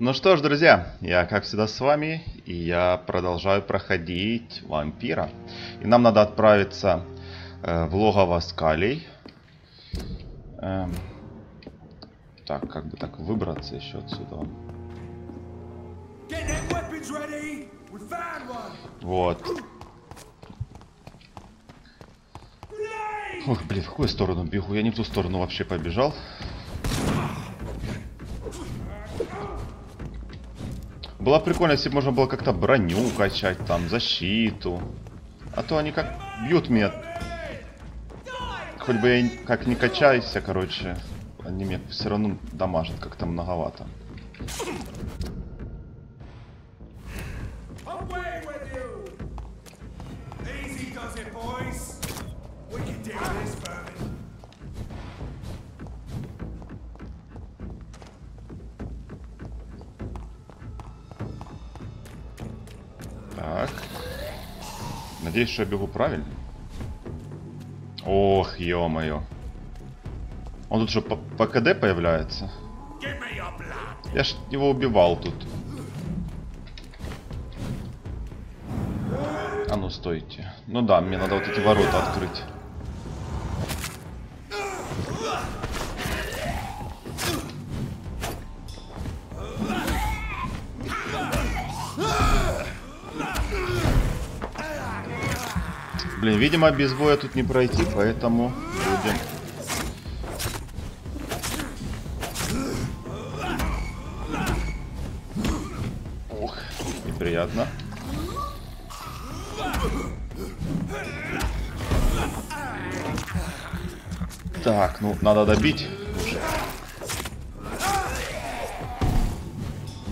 Ну что ж, друзья, я как всегда с вами, и я продолжаю проходить вампира. И нам надо отправиться в логово скалей. Так, как бы так выбраться еще отсюда. Вот. Ох, блин, в какую сторону бегу? Я не в ту сторону вообще побежал. Было прикольно, если бы можно было как-то броню качать, там, защиту. А то они как бьют меня. Хоть бы я как не качайся, короче. Они меня все равно дамажат как-то многовато. Так. Надеюсь, что я бегу правильно. Ох, ё-моё. Он тут что, по КД появляется? Я ж его убивал тут. А ну, стойте. Ну да, мне надо вот эти ворота открыть. Блин, видимо, без боя тут не пройти, поэтому будем... Ух, неприятно. Так, ну, надо добить уже.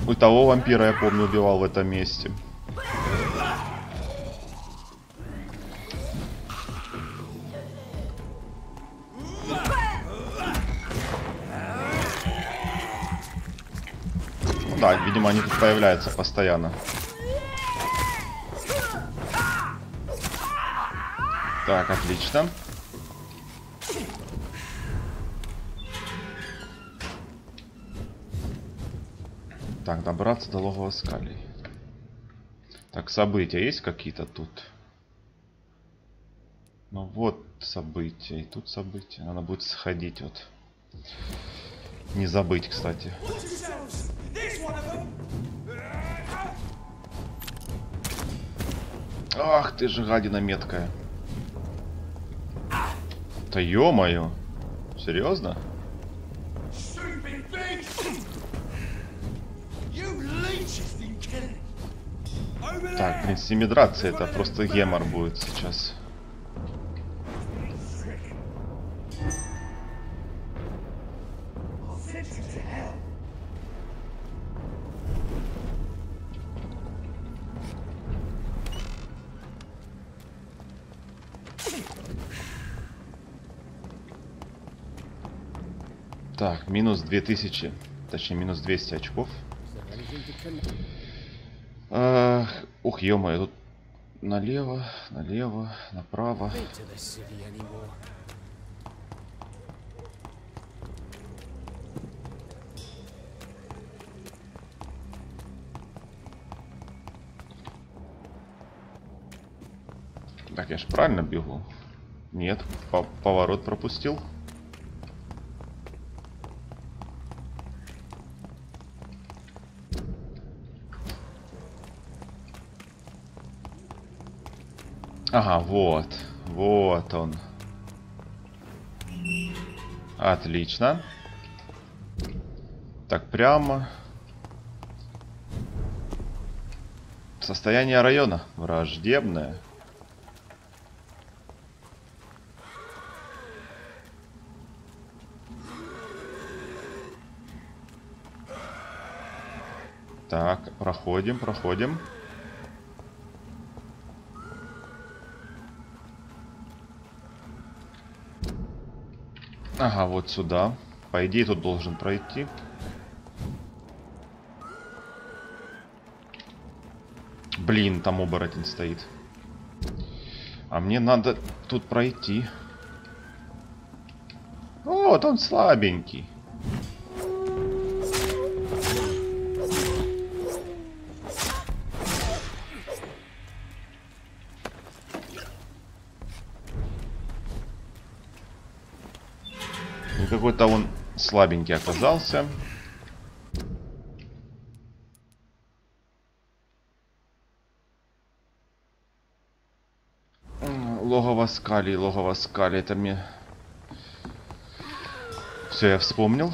У того вампира, я помню, убивал в этом месте. Да, видимо, они тут появляются постоянно. Так, отлично. Так, добраться до логова скалей. Так, события есть какие-то тут? Ну вот события, и тут события. Надо будет сходить вот. Не забыть, кстати. Ах ты же гадина меткая. Да ё-моё. Серьезно? Так, блин, с ними драться это просто гемор будет сейчас. Так, минус 2000, точнее минус 200 очков. Ух, ё-моё, тут налево, налево, направо. Так, я ж правильно бегу? Нет, поворот пропустил. Ага, вот. Вот он. Отлично. Так, прямо. Состояние района. Враждебное. Так, проходим, проходим. Ага, вот сюда. По идее, тут должен пройти. Блин, там оборотень стоит. А мне надо тут пройти. Вот он слабенький. Какой-то он слабенький оказался. Логово скали, это мне... Все, я вспомнил.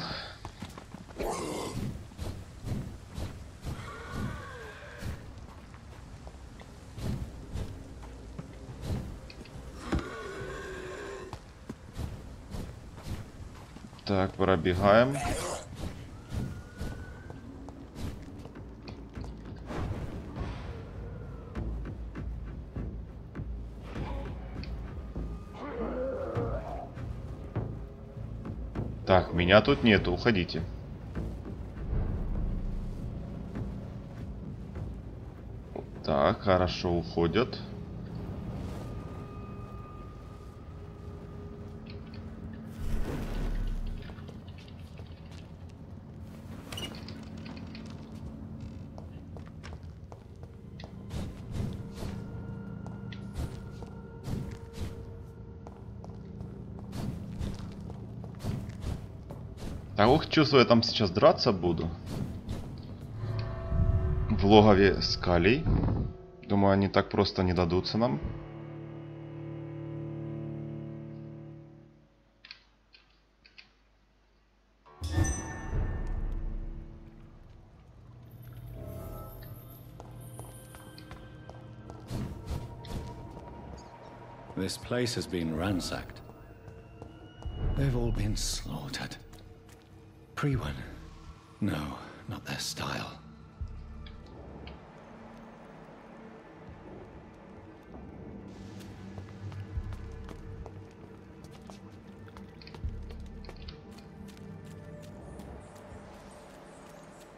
Так, пробегаем. Так, меня тут нету, уходите. Так, хорошо, уходят. Так, ух, чувствую, я там сейчас драться буду. В логове скалей. Думаю, они так просто не дадутся нам. This place has been ransacked. They've all been slaughtered. Pre-one? No, not their style.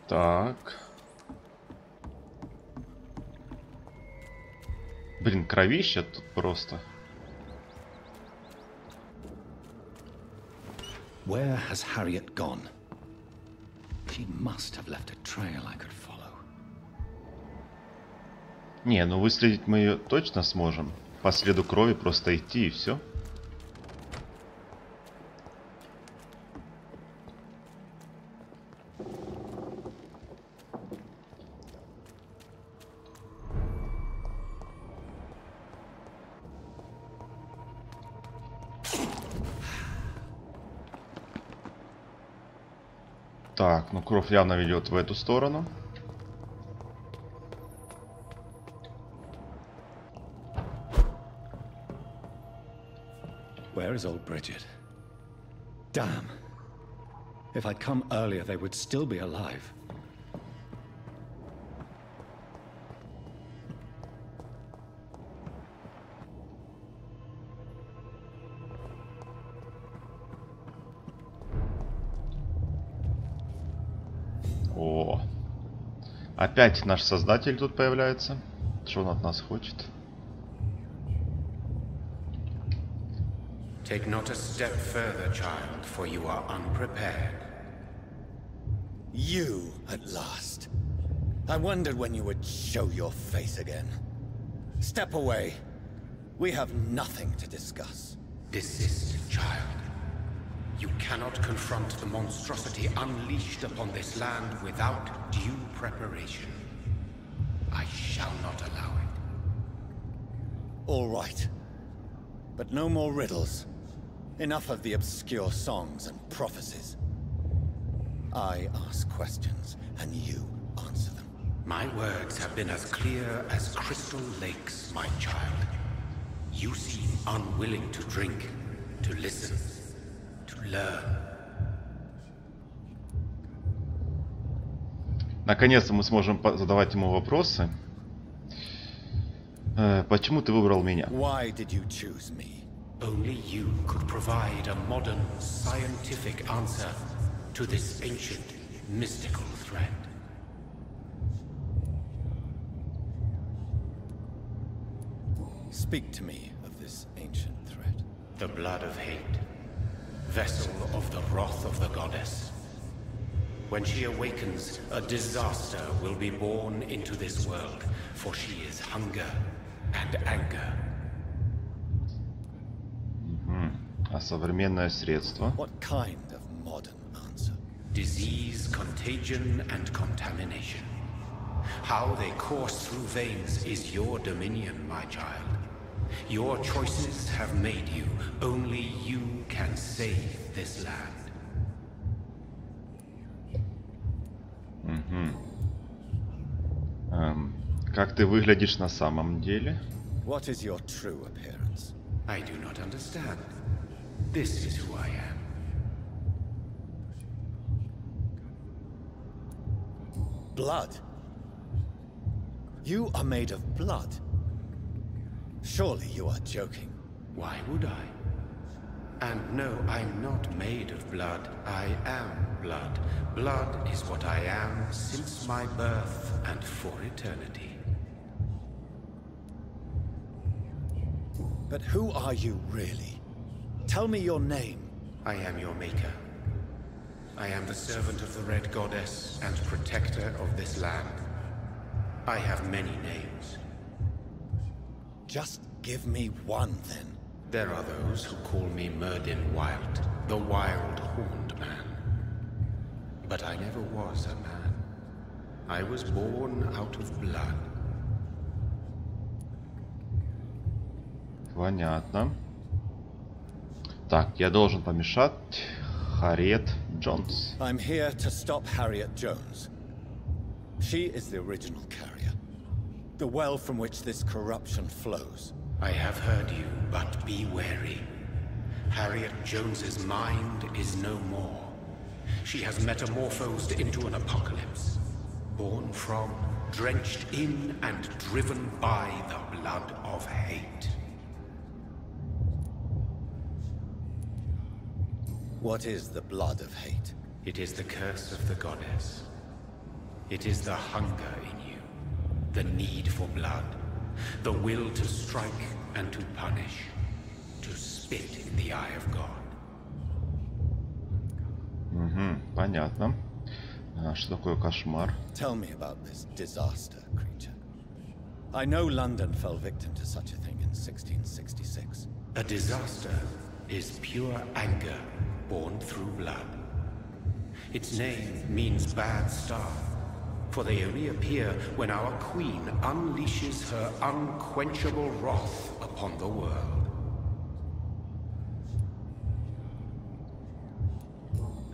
Так. Блин, кровища тут просто. Where has Harriet gone? She must have left a trail I could follow. Не, ну выследить мы ее точно сможем. По следу крови просто идти и все. Так, ну кровь явно ведет в эту сторону. Where is old Bridget? Damn. If I'd come earlier, they would still be alive. О, опять наш создатель тут появляется. Что он от нас хочет? Take not a step further, child, for you are unprepared. You, at last. I wondered when you would show your face again. Step away. We have nothing to discuss. Desist, child. You cannot confront the monstrosity unleashed upon this land without due preparation. I shall not allow it. All right. But no more riddles. Enough of the obscure songs and prophecies. I ask questions, and you answer them. My words have been as clear as crystal lakes, my child. You seem unwilling to drink, to listen, to learn. Наконец-то мы сможем задавать ему вопросы. Почему ты выбрал меня? Why did you choose me? Only you could provide a modern, scientific answer to this ancient, mystical threat. Speak to me of this ancient threat. The blood of hate, vessel of the wrath of the goddess. When she awakens, a disaster will be born into this world, for she is hunger and anger. А современное средство? What kind of modern answer? Disease, contagion, and contamination. How they course through veins is your dominion, my child. Your choices have made you. Only you can save this land. Как ты выглядишь на самом деле? What is your true appearance? I do not understand. This is who I am. Blood? You are made of blood. Surely you are joking. Why would I? And no, I'm not made of blood. I am blood. Blood is what I am since my birth and for eternity. But who are you really? Tell me your name. I am your maker. I am the servant of the Red Goddess and protector of this land. I have many names. Just give me one, then. There are those who call me Merdin Wild, the Wild Horned Man. But I never was a man. I was born out of blood. Понятно. Так, я должен помешать Harriet Jones. I'm here to stop Harriet Jones. She is the original carrier. The well from which this corruption flows. I have heard you, but be wary. Harriet Jones's mind is no more. She has metamorphosed into an apocalypse. Born from, drenched in, and driven by the blood of hate. What is the blood of hate? It is the curse of the goddess. It is the hunger in you, the need for blood, the will to strike and to punish, to spit in the eye of God. Понятно. Что такое кошмар? Tell me about this disaster, creature. I know London fell victim to such a thing in 1666. A disaster is pure anger born through blood. Its name means bad star, for they only appear when our queen unleashes her unquenchable wrath upon the world.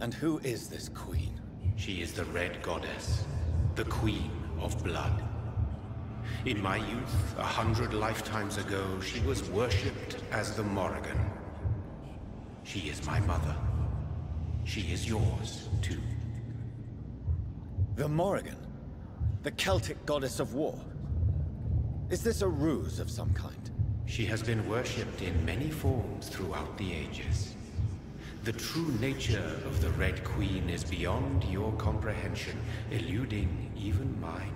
And who is this queen? She is the Red Goddess, the Queen of Blood. In my youth, 100 lifetimes ago, she was worshipped as the Morrigan. She is my mother. She is yours, too. The Morrigan? The Celtic goddess of war? Is this a ruse of some kind? She has been worshipped in many forms throughout the ages. The true nature of the Red Queen is beyond your comprehension, eluding even mine.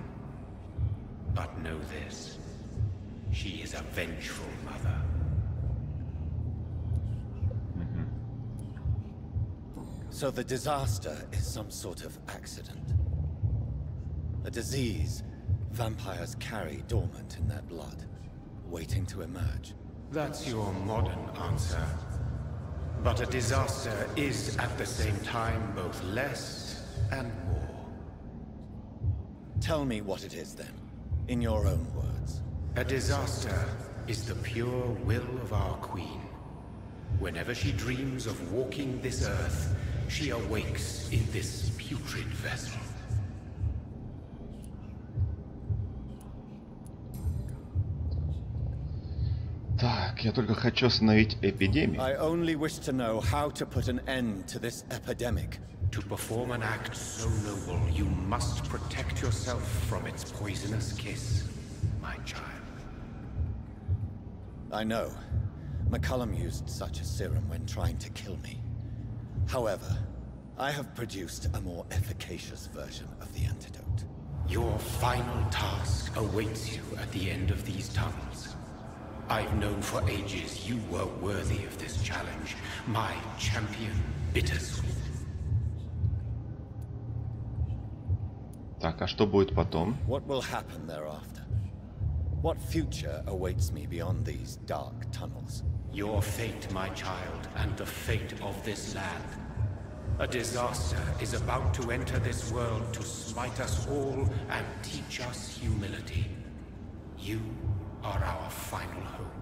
But know this, she is a vengeful mother. So the disaster is some sort of accident. A disease vampires carry dormant in their blood, waiting to emerge. That's your modern answer. But a disaster is at the same time both less and more. Tell me what it is then, in your own words. A disaster is the pure will of our queen. Whenever she dreams of walking this earth, she awakes in this putrid vessel. Так, я только хочу остановить эпидемию. I only wish to know how to put an end to this epidemic. To perform an act so noble, you must protect yourself from its poisonous kiss, my child. I know. McCullum used such a serum when trying to kill me. However, I have produced a more efficacious version of the antidote. Your final task awaits you at the end of these tunnels. I've known for ages you were worthy of this challenge, my champion, Bittersweet. Так, а что будет потом? What will happen thereafter? What future awaits me beyond these dark tunnels? Your fate, my child, and the fate of this land. A disaster is about to enter this world to smite us all and teach us humility. You are our final hope.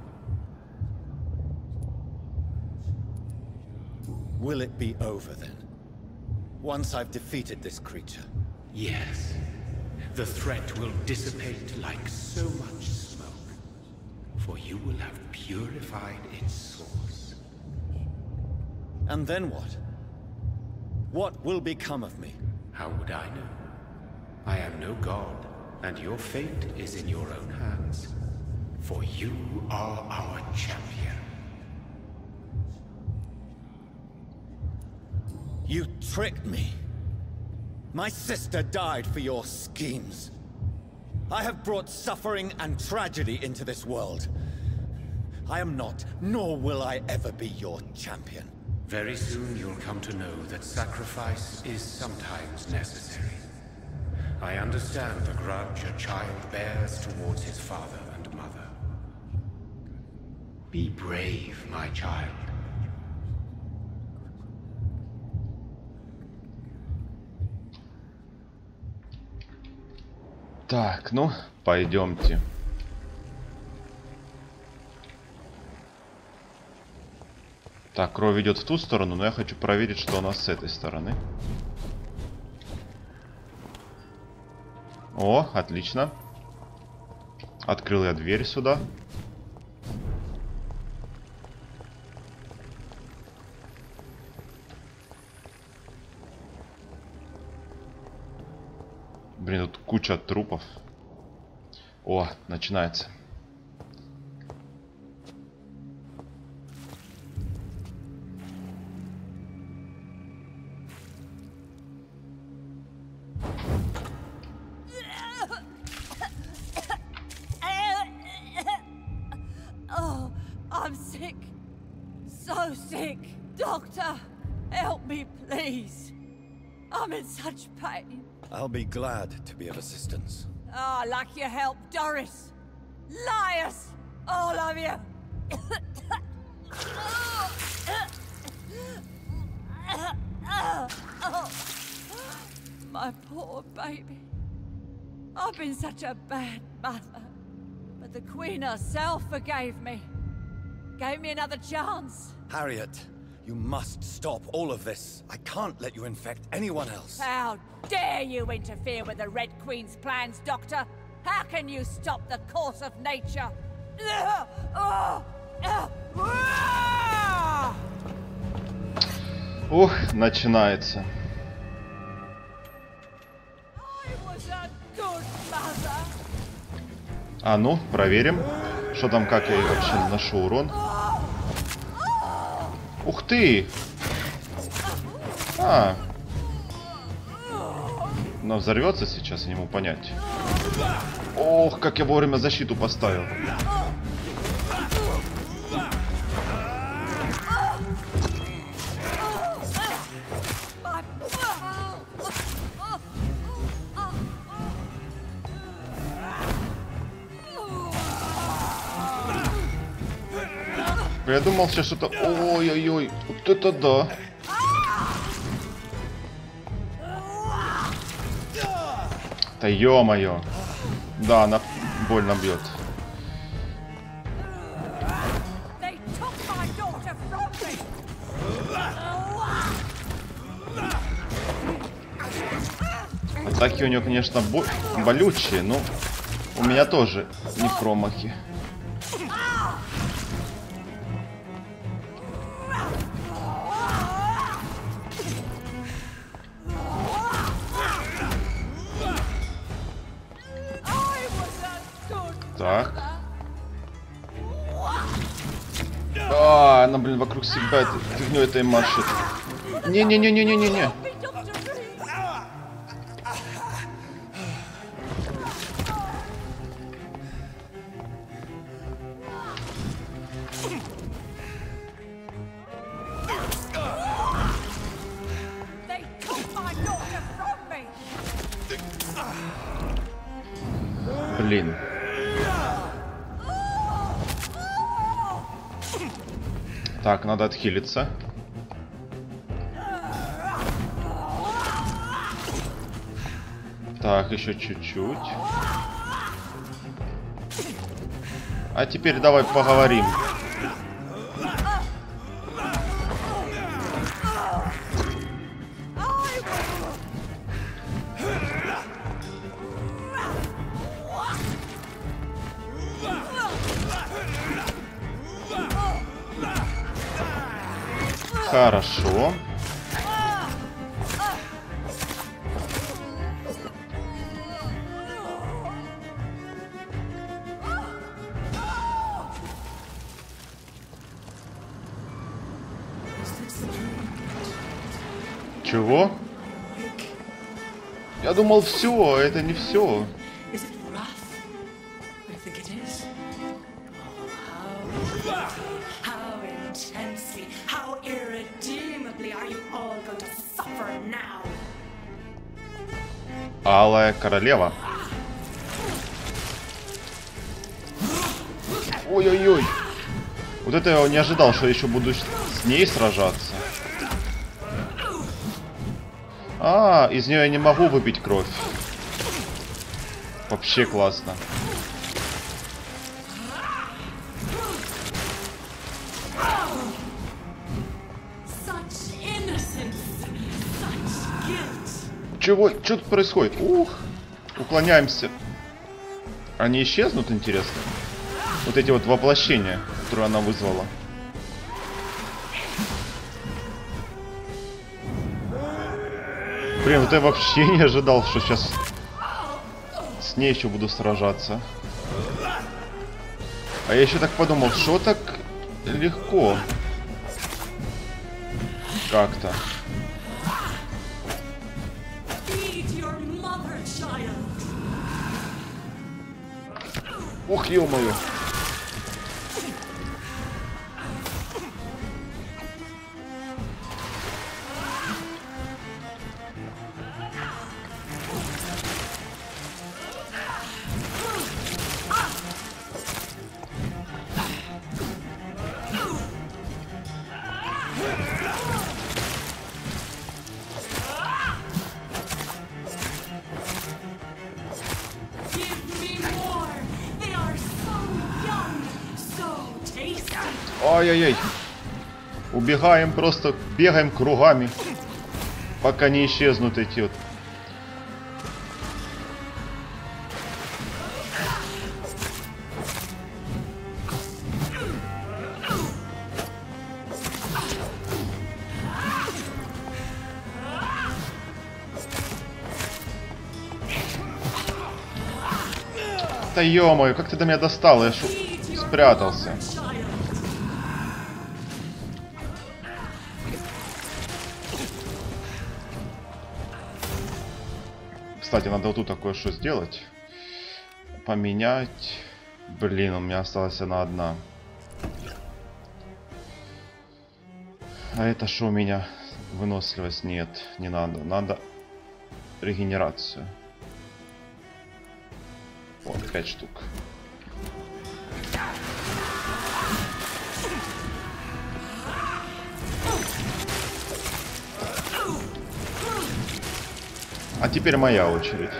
Will it be over then? Once I've defeated this creature? Yes. The threat will dissipate like so much smoke. For you will have purified its source. And then what? What will become of me? How would I know? I am no god, and your fate is in your own hands. For you are our champion. You tricked me. My sister died for your schemes. I have brought suffering and tragedy into this world. I am not, nor will I ever be your champion. Very soon you'll come to know that sacrifice is sometimes necessary. I understand the grudge a child bears towards his father and mother. Be brave, my child. Так, ну, пойдемте. Так, кровь идет в ту сторону, но я хочу проверить, что у нас с этой стороны. О, отлично. Открыл я дверь сюда. Блин, тут куча трупов. О, начинается. Oh, I'm sick. So sick. Doctor, help me, please. I'm in such pain. I'll be glad to be of assistance. Ah, like your help, Doris. Liars! All of you! My poor baby. I've been such a bad mother. But the Queen herself forgave me. Gave me another chance. Harriet, you must stop all of this. I can't let you infect anyone else. How dare you interfere with the Red Queen's plans, Doctor? How can you stop the course of nature? Ух, начинается. I was a good mother. А ну, проверим, что там, как я вообще наношу урон. Ух ты! А! Но взорвется сейчас, я не могу понять. Ох, как я вовремя защиту поставил. Я думал сейчас что-то... Ой-ой-ой, вот это да. Да ё-моё. Да, она больно бьет. Атаки у нее, конечно, болючие, но у меня тоже не промахи. Так. А, она, блин, вокруг себя этой фигнёй этой машет. Не-не-не-не-не-не-не. Блин. Так, надо отхилиться. Так, еще чуть-чуть. А теперь давай поговорим. Хорошо. Чего? Я думал, все, это не все. Алая, королева. Ой-ой-ой. Вот это я не ожидал, что я еще буду с ней сражаться. А, из нее я не могу выпить кровь. Вообще классно. Чего? Что тут происходит? Ух! Уклоняемся. Они исчезнут, интересно? Вот эти вот воплощения, которые она вызвала. Блин, вот я вообще не ожидал, что сейчас с ней еще буду сражаться. А я еще так подумал, что так легко. Как-то. Ух, ё-моё. Ай-яй-яй. Убегаем, просто бегаем кругами, пока не исчезнут эти вот. Да ё-моё, как ты до меня достал? Я спрятался. Кстати, надо вот тут такое что сделать. Поменять. Блин, у меня осталась она одна. А это что у меня? Выносливость? Нет, не надо. Надо регенерацию. Вот, 5 штук. А теперь моя очередь.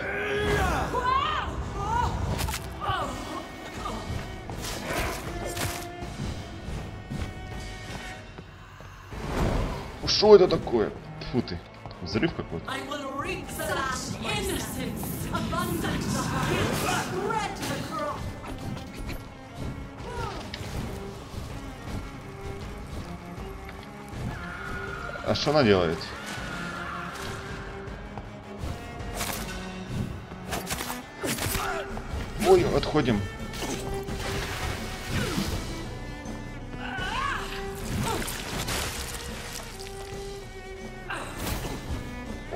Что это такое? Фу ты, взрыв какой-то. А что она делает? Ой, отходим.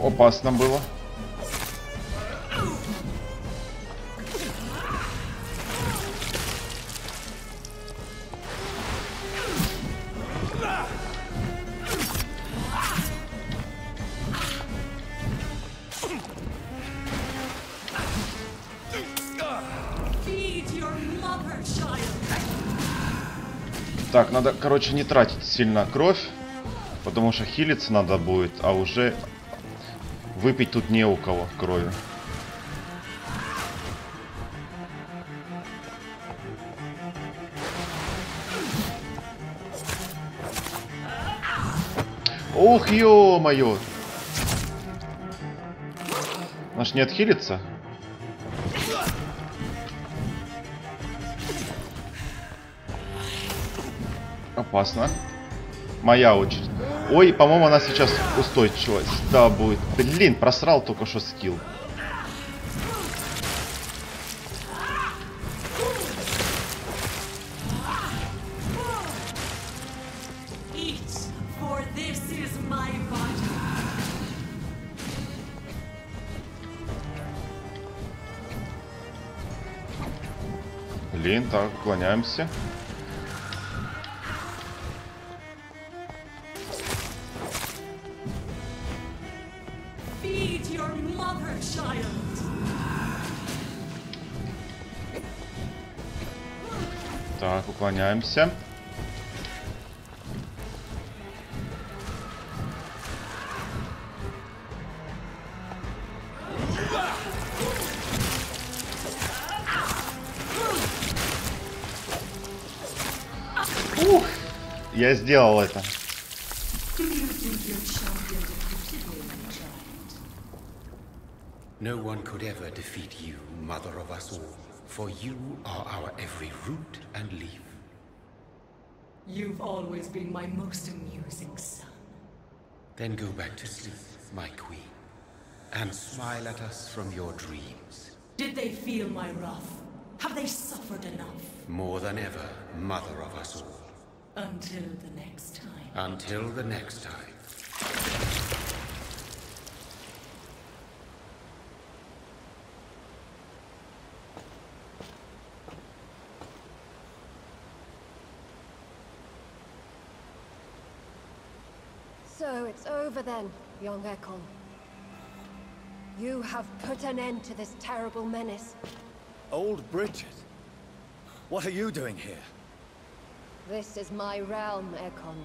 Опасно было. Так, надо, короче, не тратить сильно кровь, потому что хилиться надо будет, а уже выпить тут не у кого крови. Ух, ё-моё! Наш не отхилится? Опасно. Моя очередь. Ой, по-моему, она сейчас устойчивая. Да, будет. Блин, просрал только что скилл. Блин, так, уклоняемся. Так, уклоняемся. Ух, я сделал это. No one could ever defeat you, mother of us all, for you are our every root and leaf. You've always been my most amusing son. Then go back to sleep, my queen, and smile at us from your dreams. Did they feel my wrath? Have they suffered enough? More than ever, mother of us all. Until the next time. Until the next time. So it's over then, young Ekon. You have put an end to this terrible menace. Old Bridget? What are you doing here? This is my realm, Ekon.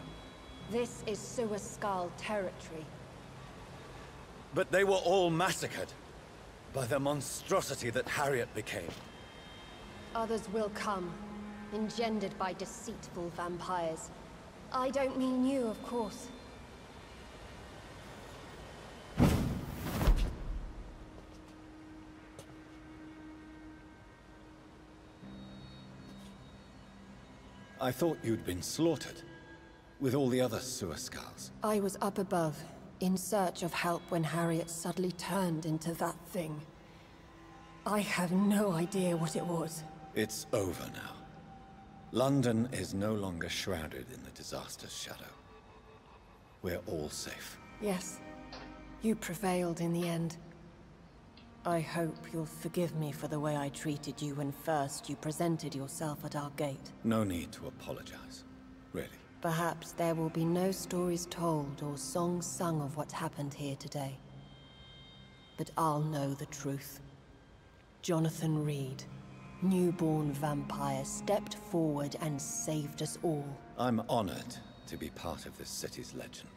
This is Suascal territory. But they were all massacred by the monstrosity that Harriet became. Others will come, engendered by deceitful vampires. I don't mean you, of course. I thought you'd been slaughtered, with all the other Suascals. I was up above, in search of help when Harriet suddenly turned into that thing. I have no idea what it was. It's over now. London is no longer shrouded in the disaster's shadow. We're all safe. Yes, you prevailed in the end. I hope you'll forgive me for the way I treated you when first you presented yourself at our gate. No need to apologize, really. Perhaps there will be no stories told or songs sung of what happened here today. But I'll know the truth. Jonathan Reed, newborn vampire, stepped forward and saved us all. I'm honored to be part of this city's legend.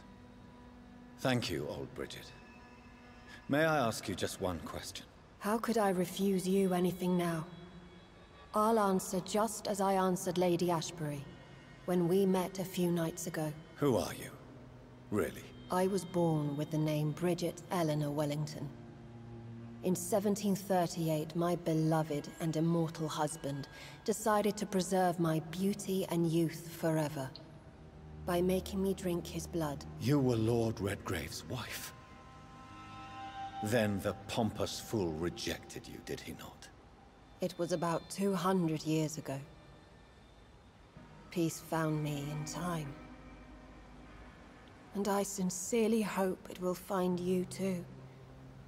Thank you, old Bridget. May I ask you just one question? How could I refuse you anything now? I'll answer just as I answered Lady Ashbury when we met a few nights ago. Who are you? Really? I was born with the name Bridget Eleanor Wellington. In 1738, my beloved and immortal husband decided to preserve my beauty and youth forever by making me drink his blood. You were Lord Redgrave's wife. Then the pompous fool rejected you, did he not? It was about 200 years ago. Peace found me in time. And I sincerely hope it will find you too,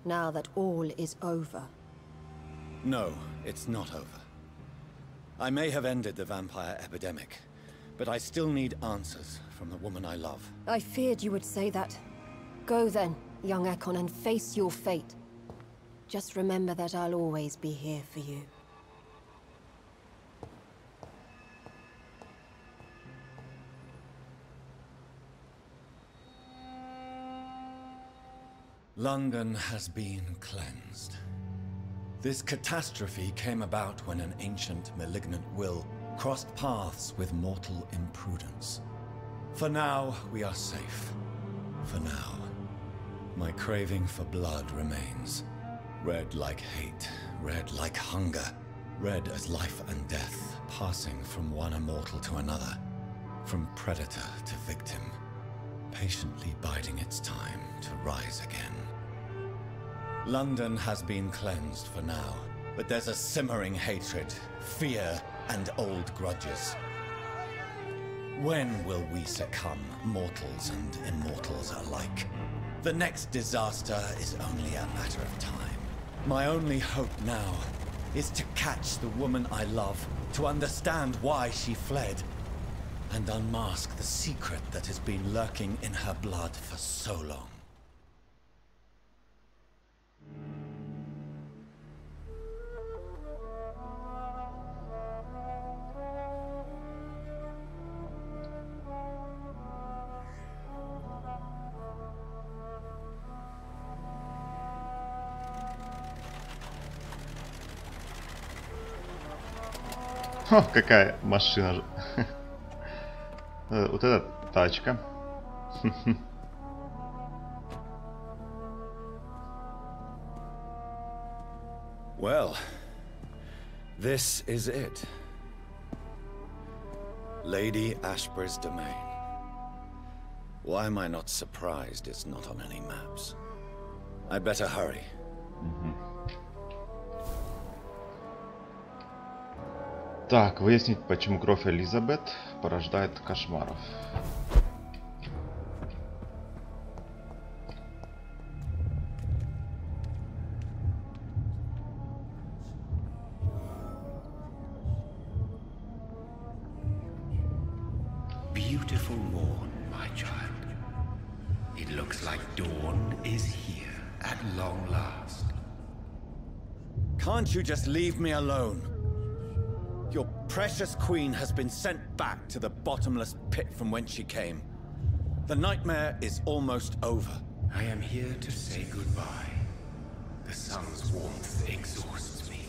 now that all is over. No, it's not over. I may have ended the vampire epidemic, but I still need answers from the woman I love. I feared you would say that. Go then, young Ekon, and face your fate. Just remember that I'll always be here for you. London has been cleansed. This catastrophe came about when an ancient malignant will crossed paths with mortal imprudence. For now, we are safe. For now. My craving for blood remains. Red like hate, red like hunger. Red as life and death, passing from one immortal to another. From predator to victim. Patiently biding its time to rise again. London has been cleansed for now, but there's a simmering hatred, fear, and old grudges. When will we succumb, mortals and immortals alike? The next disaster is only a matter of time. My only hope now is to catch the woman I love, to understand why she fled, and unmask the secret that has been lurking in her blood for so long. О, какая машина же. Вот эта тачка. Well, this is it. Lady Ashbur's domain. Why am I not surprised it's not on any maps? I'd better hurry. Так, выяснить, почему кровь Элизабет порождает кошмаров. Beautiful morn, my child. It looks like dawn is here at long last. Can't you just leave me alone? Your precious queen has been sent back to the bottomless pit from whence she came. The nightmare is almost over. I am here to say goodbye. The sun's warmth exhausts me.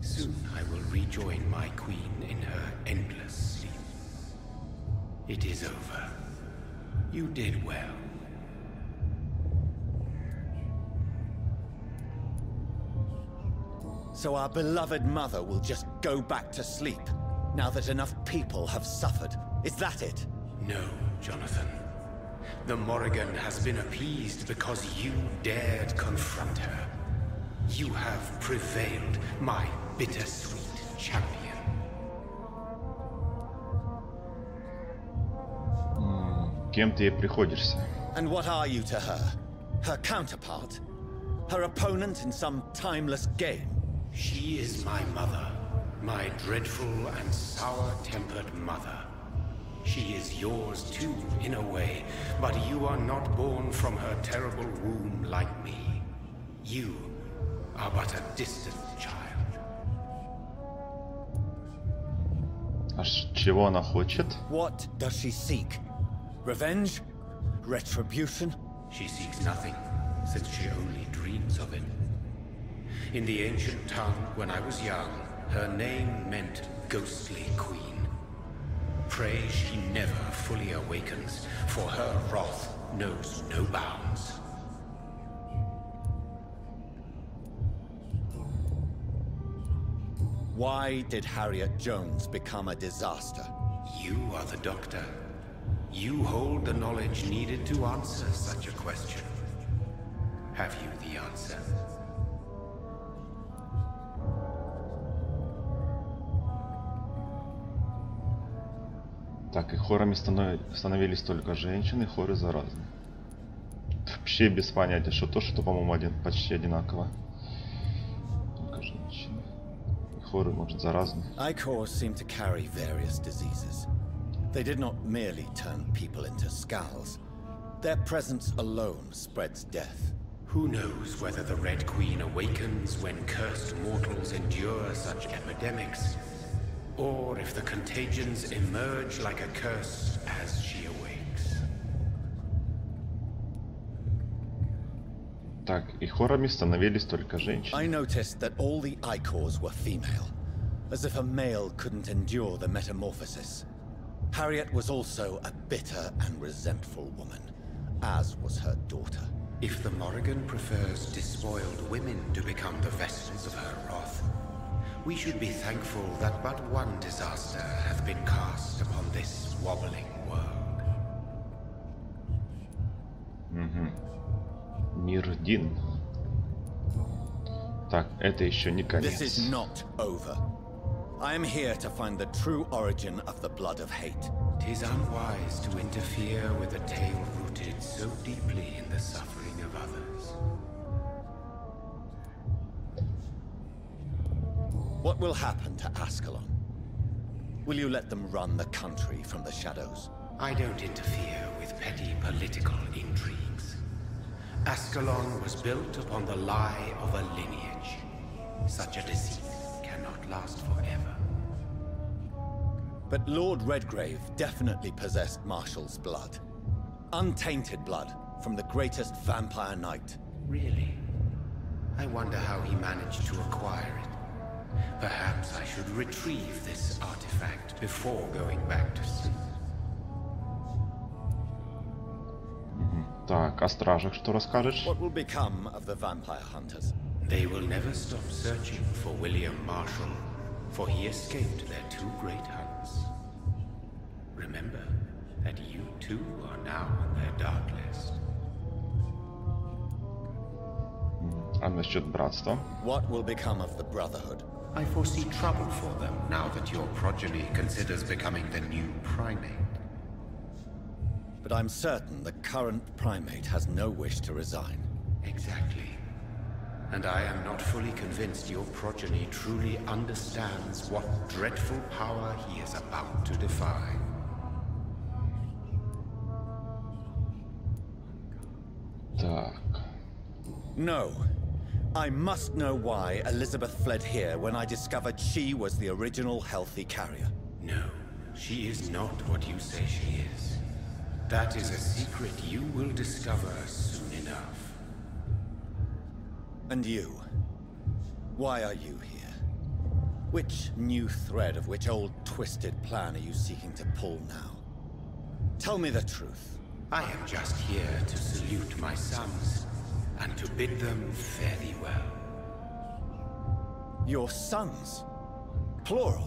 Soon I will rejoin my queen in her endless sleep. It is over. You did well. So our beloved mother will just go back to sleep, now that enough people have suffered. Is that it? No, Jonathan. The Morrigan has been appeased because you dared confront her. You have prevailed, my bittersweet champion. Кем ты ей приходишься? And what are you to her? Her counterpart? Her opponent in some timeless game? She is my mother, my dreadful and sour-tempered mother. She is yours too, in a way, but you are not born from her terrible womb like me. You are but a distant child. А чего она хочет? What does she seek? Revenge? Retribution? She seeks nothing, since she only dreams of it. In the ancient tongue, when I was young, her name meant ghostly queen. Pray she never fully awakens, for her wrath knows no bounds. Why did Harriet Jones become a disaster? You are the doctor. You hold the knowledge needed to answer such a question. Have you the answer? Так, и хорами становились только женщины, хоры заразны. Вообще без понятия, что то, что, по-моему, почти одинаково. Только женщины. И хоры, может, заразны. Icors seem to carry various diseases. They did not merely turn people into skulls. Their presence alone spreads death. Who knows whether the Red Queen awakens when cursed mortals endure such epidemics? Or if the contagions emerge like a curse as she awakes. Так, и хорами становились только женщины. I noticed that all the Icors were female, as if a male couldn't endure the metamorphosis. Harriet was also a bitter and resentful woman, as was her daughter. If the Morrigan prefers despoiled women to become the vessels of her wrath, we should be thankful that but one disaster hath been cast upon this wobbling world. Мирдин. Так, это еще не конец. This is not over. I am here to find the true origin of the blood of hate. 'Tis unwise to interfere with a tale rooted so deeply in the suffering of others. What will happen to Ascalon? Will you let them run the country from the shadows? I don't interfere with petty political intrigues. Ascalon was built upon the lie of a lineage. Such a deceit cannot last forever. But Lord Redgrave definitely possessed Marshall's blood. Untainted blood from the greatest vampire knight. Really? I wonder how he managed to acquire it. Perhaps I should retrieve this artifact before going back to sleep. Так, о стражах что расскажешь? What will become of the vampire hunters? They will never stop searching for William Marshall, for he escaped their two great hunts. Remember that you too are now on their dark list. А насчет братства? What will become of the Brotherhood? I foresee trouble for them now that your progeny considers becoming the new primate. But I'm certain the current primate has no wish to resign. Exactly. And I am not fully convinced your progeny truly understands what dreadful power he is about to defy. Так. No. I must know why Elizabeth fled here when I discovered she was the original healthy carrier. No, she is not what you say she is. That is a secret you will discover soon enough. And you? Why are you here? Which new thread of which old twisted plan are you seeking to pull now? Tell me the truth. I am just here to salute my sons, and to bid them fare thee well. Your sons? Plural?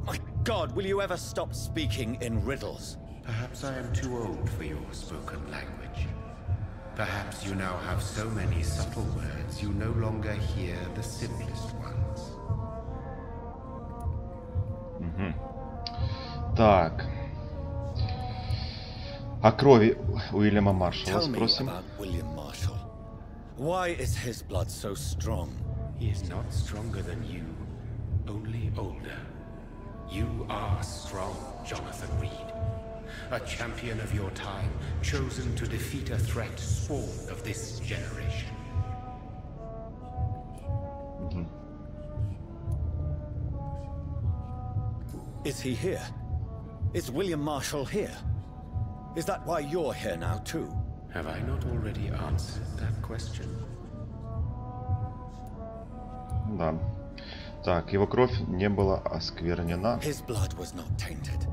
My God, will you ever stop speaking in riddles? Perhaps I am too old for your spoken language. Perhaps you now have so many subtle words you no longer hear the simplest ones. Так. О крови Уильяма Маршалла Tell me спросим. about William Marshall. Why is his blood so strong? He is not stronger than you, only older. You are strong, Jonathan Reed. A champion of your time, chosen to defeat a threat spawned of this generation. Is he here? Is William Marshall here? Is that why you're here now, too? Have I not already answered that question? Да. Так, его кровь не была осквернена. His blood was not tainted.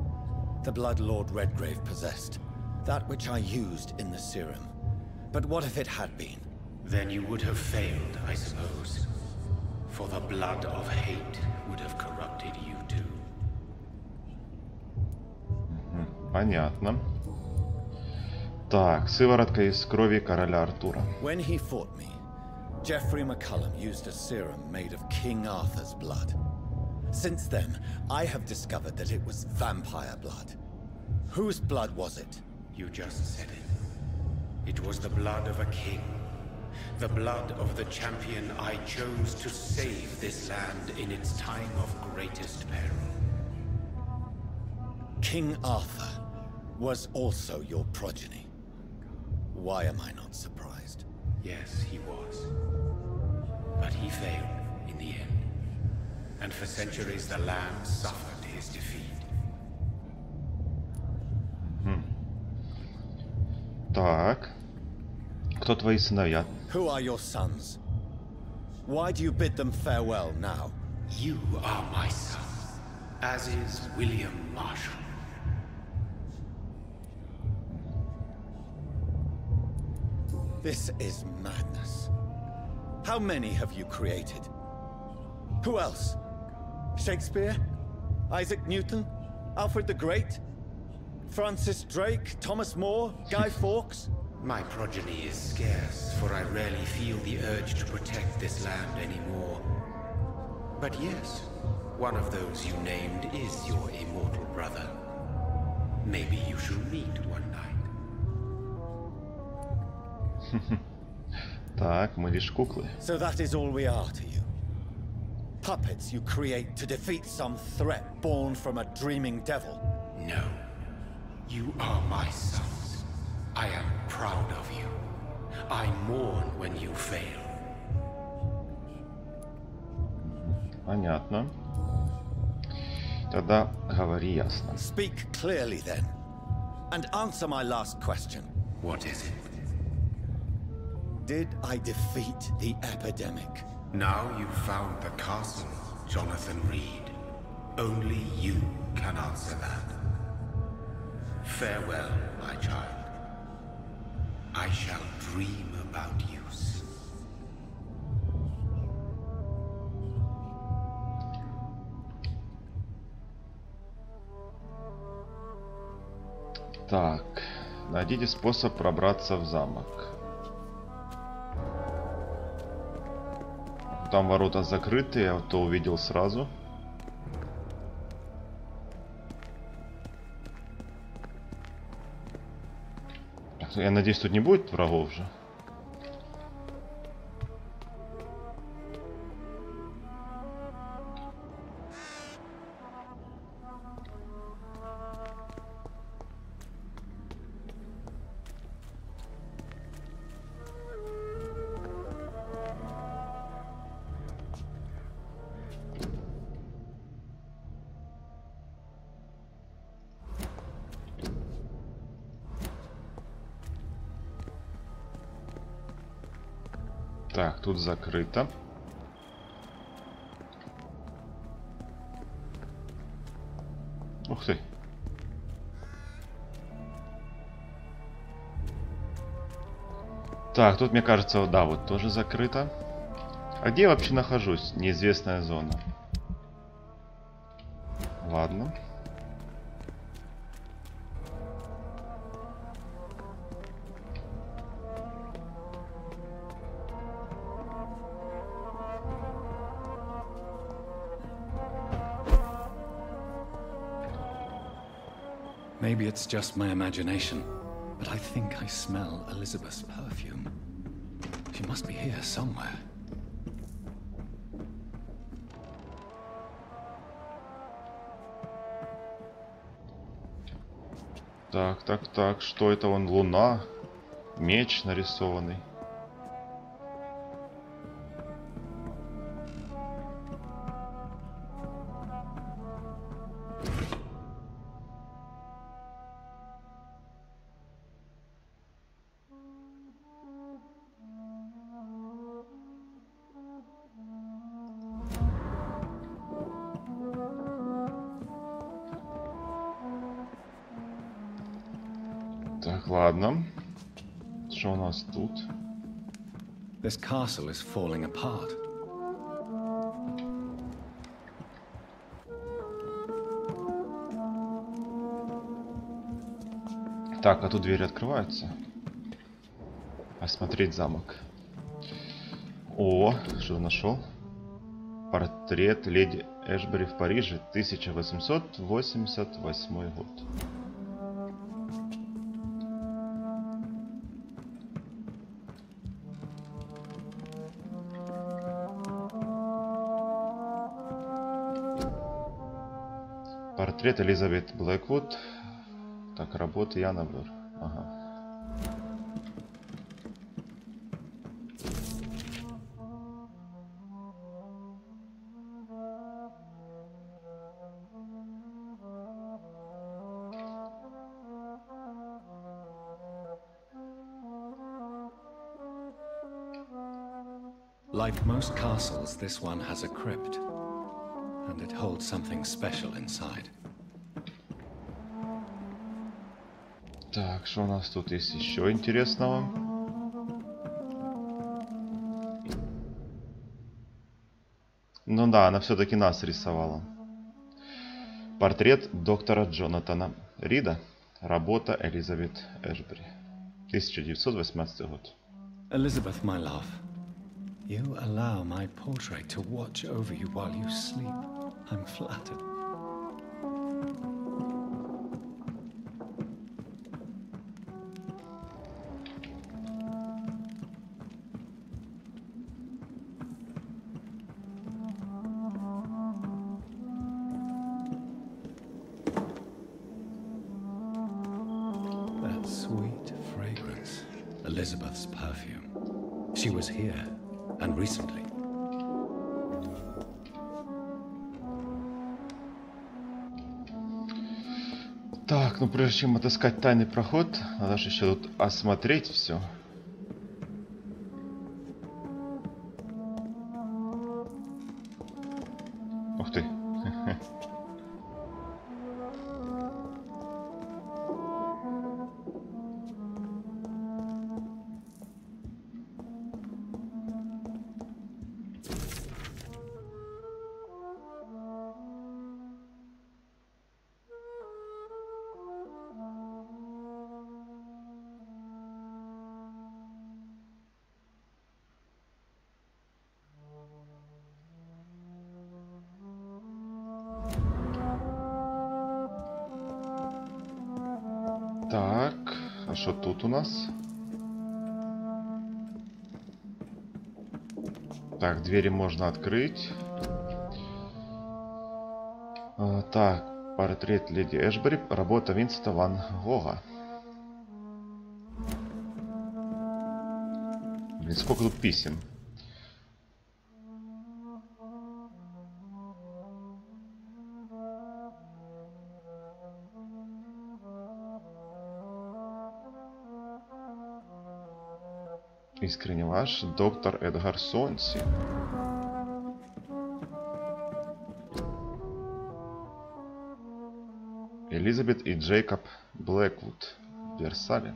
The blood Lord Redgrave possessed. That which I used in the serum. But what if it had been? Then you would have failed, I suppose. For the blood of hate would have corrupted you too. Понятно. Так, сыворотка из крови короля Артура. When he fought me, Geoffrey McCullum used a serum made of King Arthur's blood. Since then, I have discovered that it was vampire blood. Whose blood was it? You just said it. It was the blood of a king. The blood of the champion I chose to save this land in its time of greatest peril. King Arthur was also your progeny. Why am I not surprised? Yes, he was. But he failed in the end. And for centuries the land suffered his defeat. Так. Кто твои сыновья? Who are your sons? Why do you bid them farewell now? You are my son, as is William Marshall. This is madness. How many have you created? Who else? Shakespeare? Isaac Newton? Alfred the Great? Francis Drake? Thomas More? Guy Fawkes? My progeny is scarce, for I rarely feel the urge to protect this land anymore. But yes, one of those you named is your immortal brother. Maybe you shall meet one night. Так, мы лишь куклы. So that is all we are to you? Puppets you create to defeat some threat born from a dreaming devil? No. You are my sons. I am proud of you. I mourn when you fail. Понятно. Тогда говори ясно. Speak clearly then, and answer my last question. What is it? Did I defeat the epidemic? Now you've found the castle, Jonathan Reed. Only you can answer that. Farewell, my child. I shall dream about you soon. Так, найдите способ пробраться в замок. Там ворота закрыты, я то увидел сразу. Я надеюсь, тут не будет врагов же. Так, тут закрыто. Ух ты. Так, тут, мне кажется, да, вот тоже закрыто. А где я вообще нахожусь? Неизвестная зона. Ладно. Maybe it's just my imagination, but I think I smell Elizabeth's perfume. She must be here somewhere. Так, что это он? Луна? Меч нарисованный. Так, ладно. Что у нас тут? This castle is falling apart. Так, а тут двери открываются. Осмотреть замок. О, что нашел? Портрет леди Эшбери в Париже, 1888 год. Портрет Элизабет Блэквуд. Так, работа Яна Блэр. Ага. Like most castles, this one has a crypt, and it holds something special inside. Так, что у нас тут есть еще интересного? Ну да, она все-таки нас рисовала. Портрет доктора Джонатана Рида. Работа Элизабет Эшбери. 1918 год. Elizabeth, my love, you allow my portrait to watch over you while you sleep. I'm flattered. Sweet fragrance. Elizabeth's perfume. She was here, and recently. Так, ну прежде чем отыскать тайный проход, надо же еще тут осмотреть все. Ух ты. Так, а что тут у нас? Так, двери можно открыть. Так, портрет леди Эшбери, работа Винсента Ван Гога. Блин, сколько тут писем. Искренне ваш, доктор Эдгар Сонси. Элизабет и Джейкоб Блэквуд. Версале.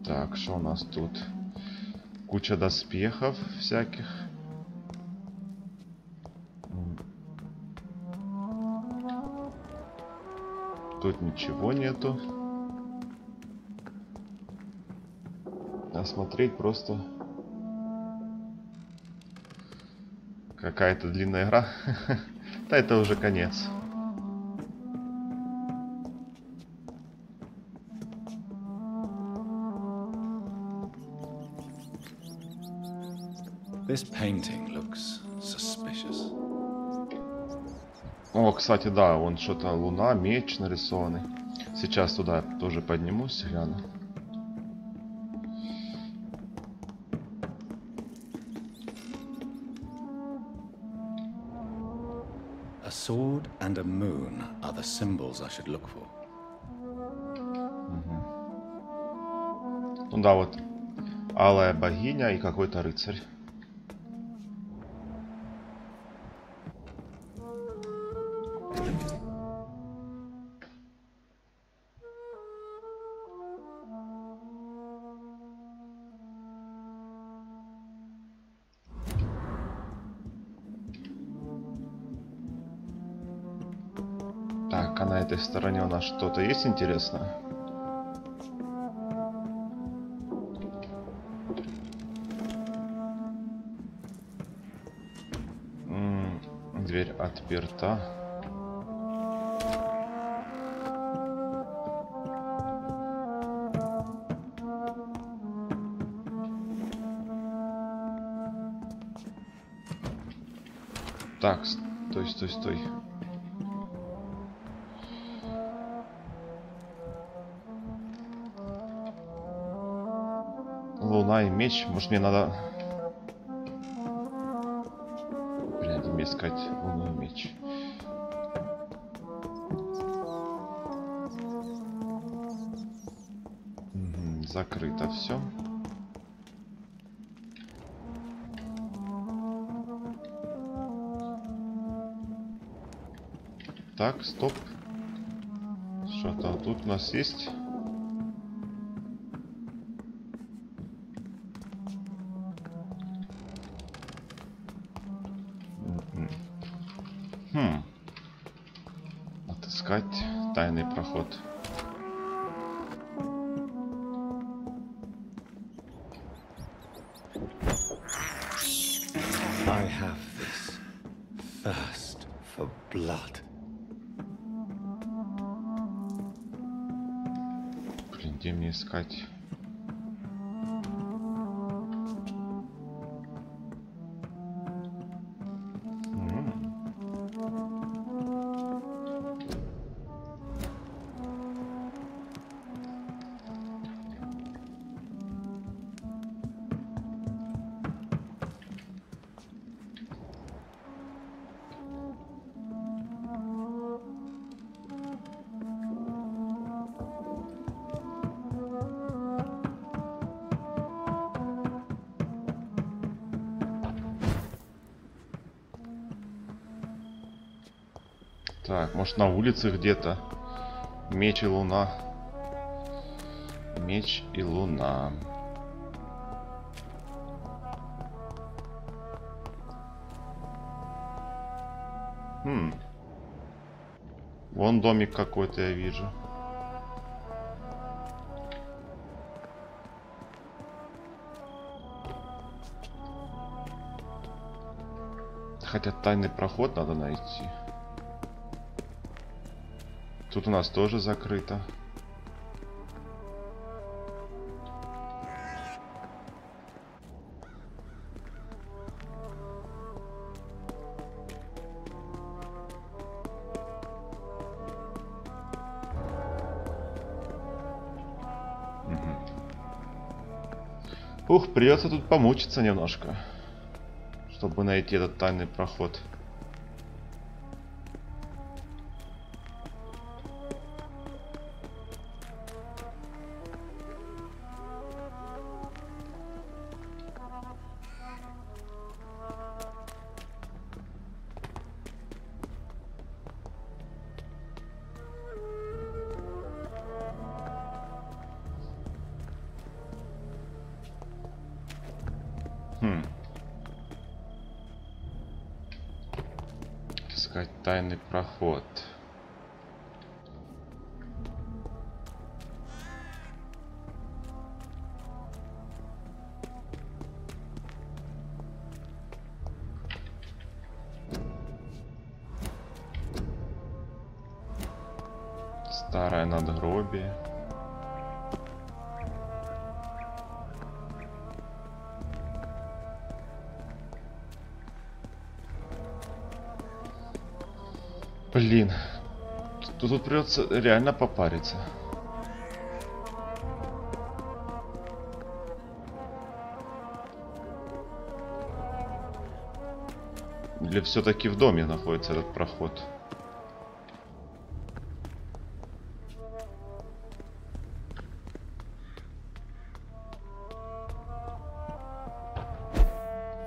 Так, что у нас тут? Куча доспехов всяких. Тут ничего нету. Осмотреть просто какая-то длинная игра. Да, это уже конец. This painting looks suspicious. О, кстати, да, вон что-то луна, меч нарисованный. Сейчас туда тоже поднимусь, гляну. A sword and a moon are the symbols I should look for. Ну да, вот алая богиня и какой-то рыцарь. Так, а на этой стороне у нас что-то есть интересное? Дверь отперта. Так, стой, стой, стой. Луна и меч. Может, мне надо искать лунный меч. Закрыто все. Так, стоп. Что-то тут у нас есть. Отыскать тайный проход. I have this thirst for blood. Блин, где мне искать? Так, может на улице где-то. Меч и луна. Меч и луна. Вон домик какой-то я вижу. Хотя тайный проход надо найти. Тут у нас тоже закрыто. Ух, придется тут помучиться немножко, чтобы найти этот тайный проход. Искать тайный проход. Старое надгробие. Блин, тут придется реально попариться. Или все-таки в доме находится этот проход?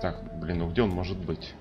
Так, блин, ну где он может быть?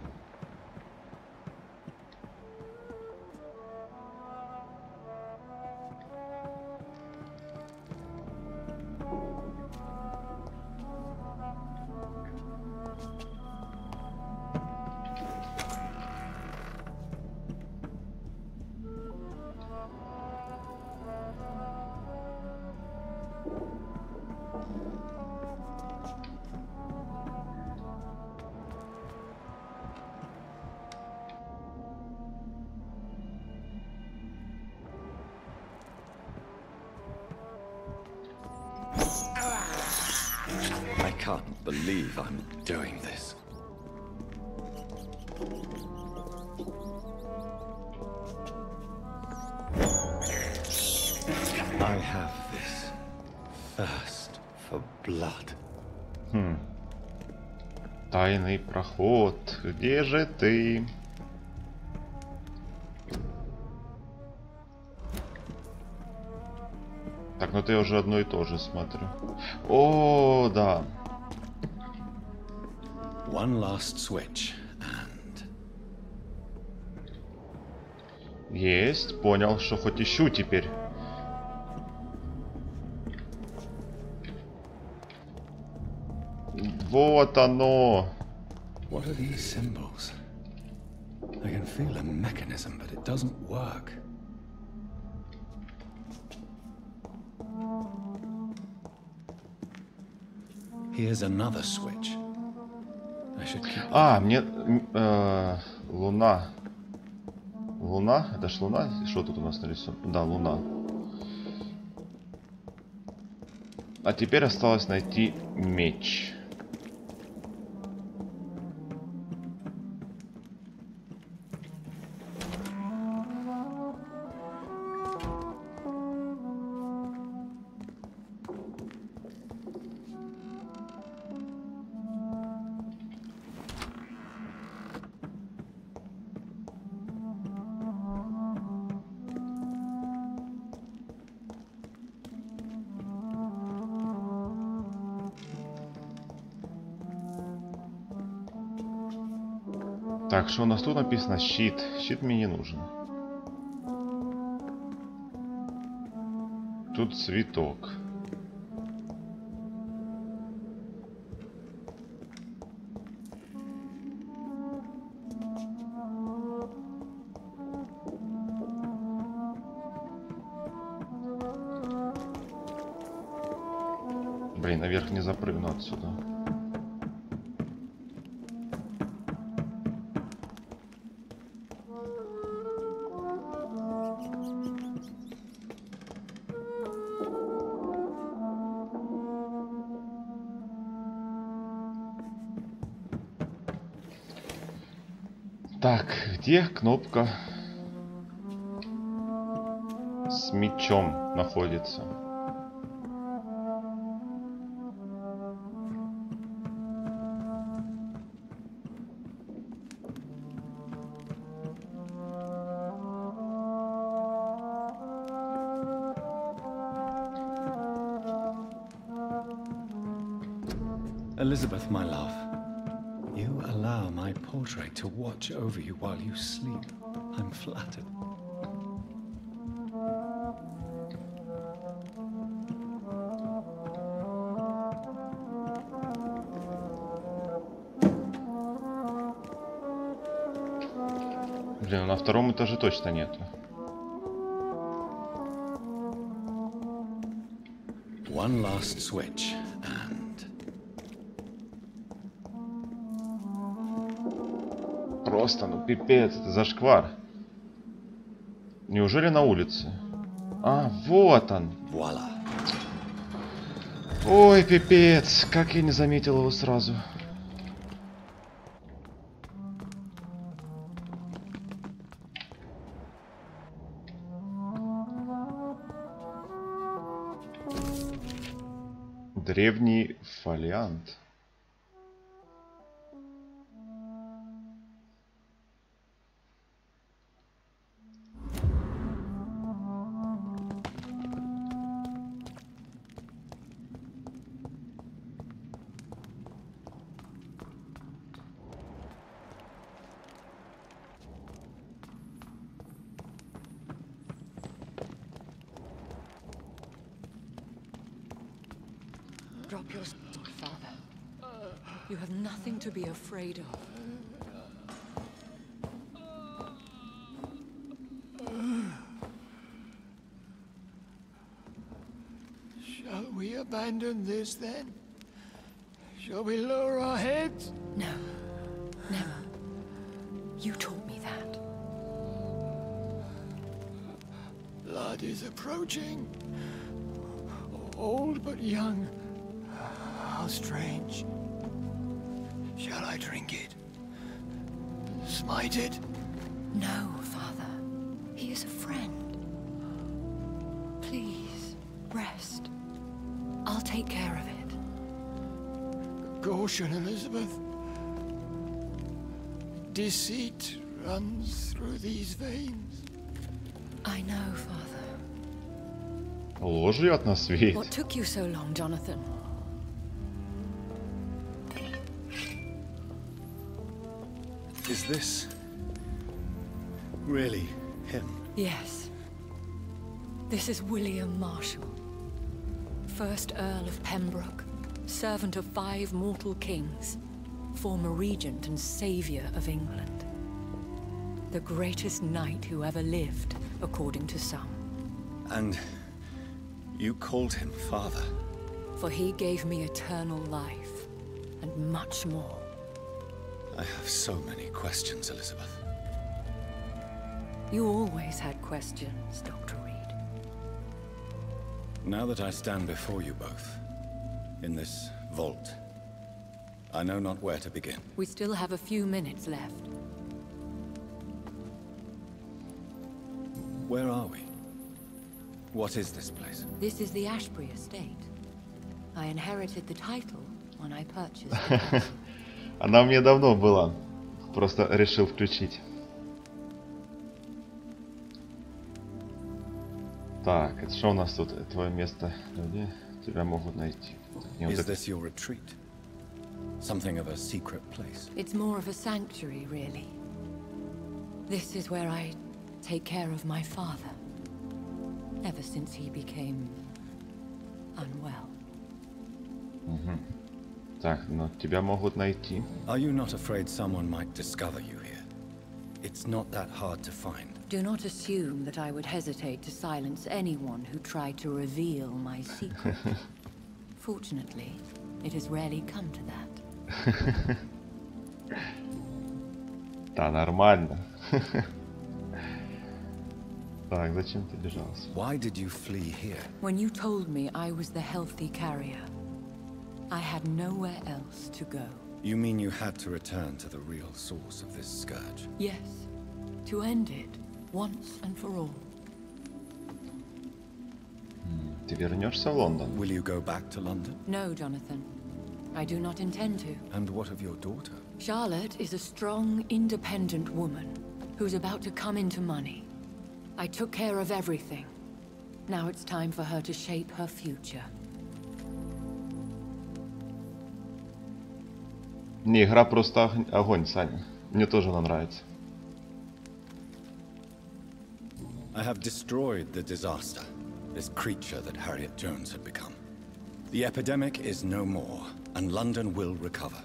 I can't believe I'm doing this. I have this thirst for blood. Тайный проход. Где же ты? Так, ну ты уже одно и то же смотрю. О, да. One last switch and... Есть, понял, что хоть ищу теперь. Вот оно. What are these symbols? I can feel a mechanism, but it doesn't work. Here's another switch. I should keep... А, мне... луна. Луна? Это ж луна? Что тут у нас нарисовано? Да, луна. А теперь осталось найти меч. Так, что у нас тут написано? Щит. Щит мне не нужен. Тут цветок. Блин, наверх не запрыгну отсюда. Так, где кнопка с мечом находится? Elizabeth, my love, you allow my portrait to watch over you while you sleep. I'm flattered. Блин, на втором этаже точно нету. One last switch and... Просто, ну пипец, это зашквар. Неужели на улице? А, вот он. Voila. Ой, пипец, как я не заметил его сразу. Древний фолиант. Drop your stick, Father. You have nothing to be afraid of. Shall we abandon this then? Shall we lower our heads? No, never. You taught me that. Blood is approaching. Old but young. How strange. Shall I drink it? Smite it? No, Father. He is a friend. Please, rest. I'll take care of it. Caution, Elizabeth. Deceit runs through these veins. I know, Father. Ложью от нас веет. What took you so long, Jonathan? Is this really him? Yes. This is William Marshall, 1st Earl of Pembroke, servant of 5 mortal kings, former regent and savior of England. The greatest knight who ever lived, according to some. And you called him father? For he gave me eternal life, and much more. I have so many questions, Elizabeth. You always had questions, Dr. Reed. Now that I stand before you both, in this vault, I know not where to begin. We still have a few minutes left. Where are we? What is this place? This is the Ashbury estate. I inherited the title when I purchased it. Она мне давно была. Просто решил включить. Так, это что у нас тут? Твое место, где тебя могут найти? Is this your retreat? Something of a secret place? It's more of a sanctuary, really. This is where I take care of my father. Ever since he became unwell. Так, но тебя могут найти. Are you not afraid someone might discover you here? It's not that hard to find. Do not assume that I would hesitate to silence anyone who tried to reveal my secret. Fortunately, it has rarely come to that. Да, нормально. Так, зачем ты бежалась? Why did you flee here? When you told me I was the healthy carrier, I had nowhere else to go. You mean you had to return to the real source of this scourge? Yes, to end it once and for all. Ты вернешься в Лондон? Will you go back to London? No, Jonathan. I do not intend to. And what of your daughter? Charlotte is a strong, independent woman who's about to come into money. I took care of everything. Now it's time for her to shape her future. Не, игра просто огонь, Саня. Мне тоже она нравится. I have destroyed the disaster, this creature that Harriet Jones had become. The epidemic is no more, and London will recover.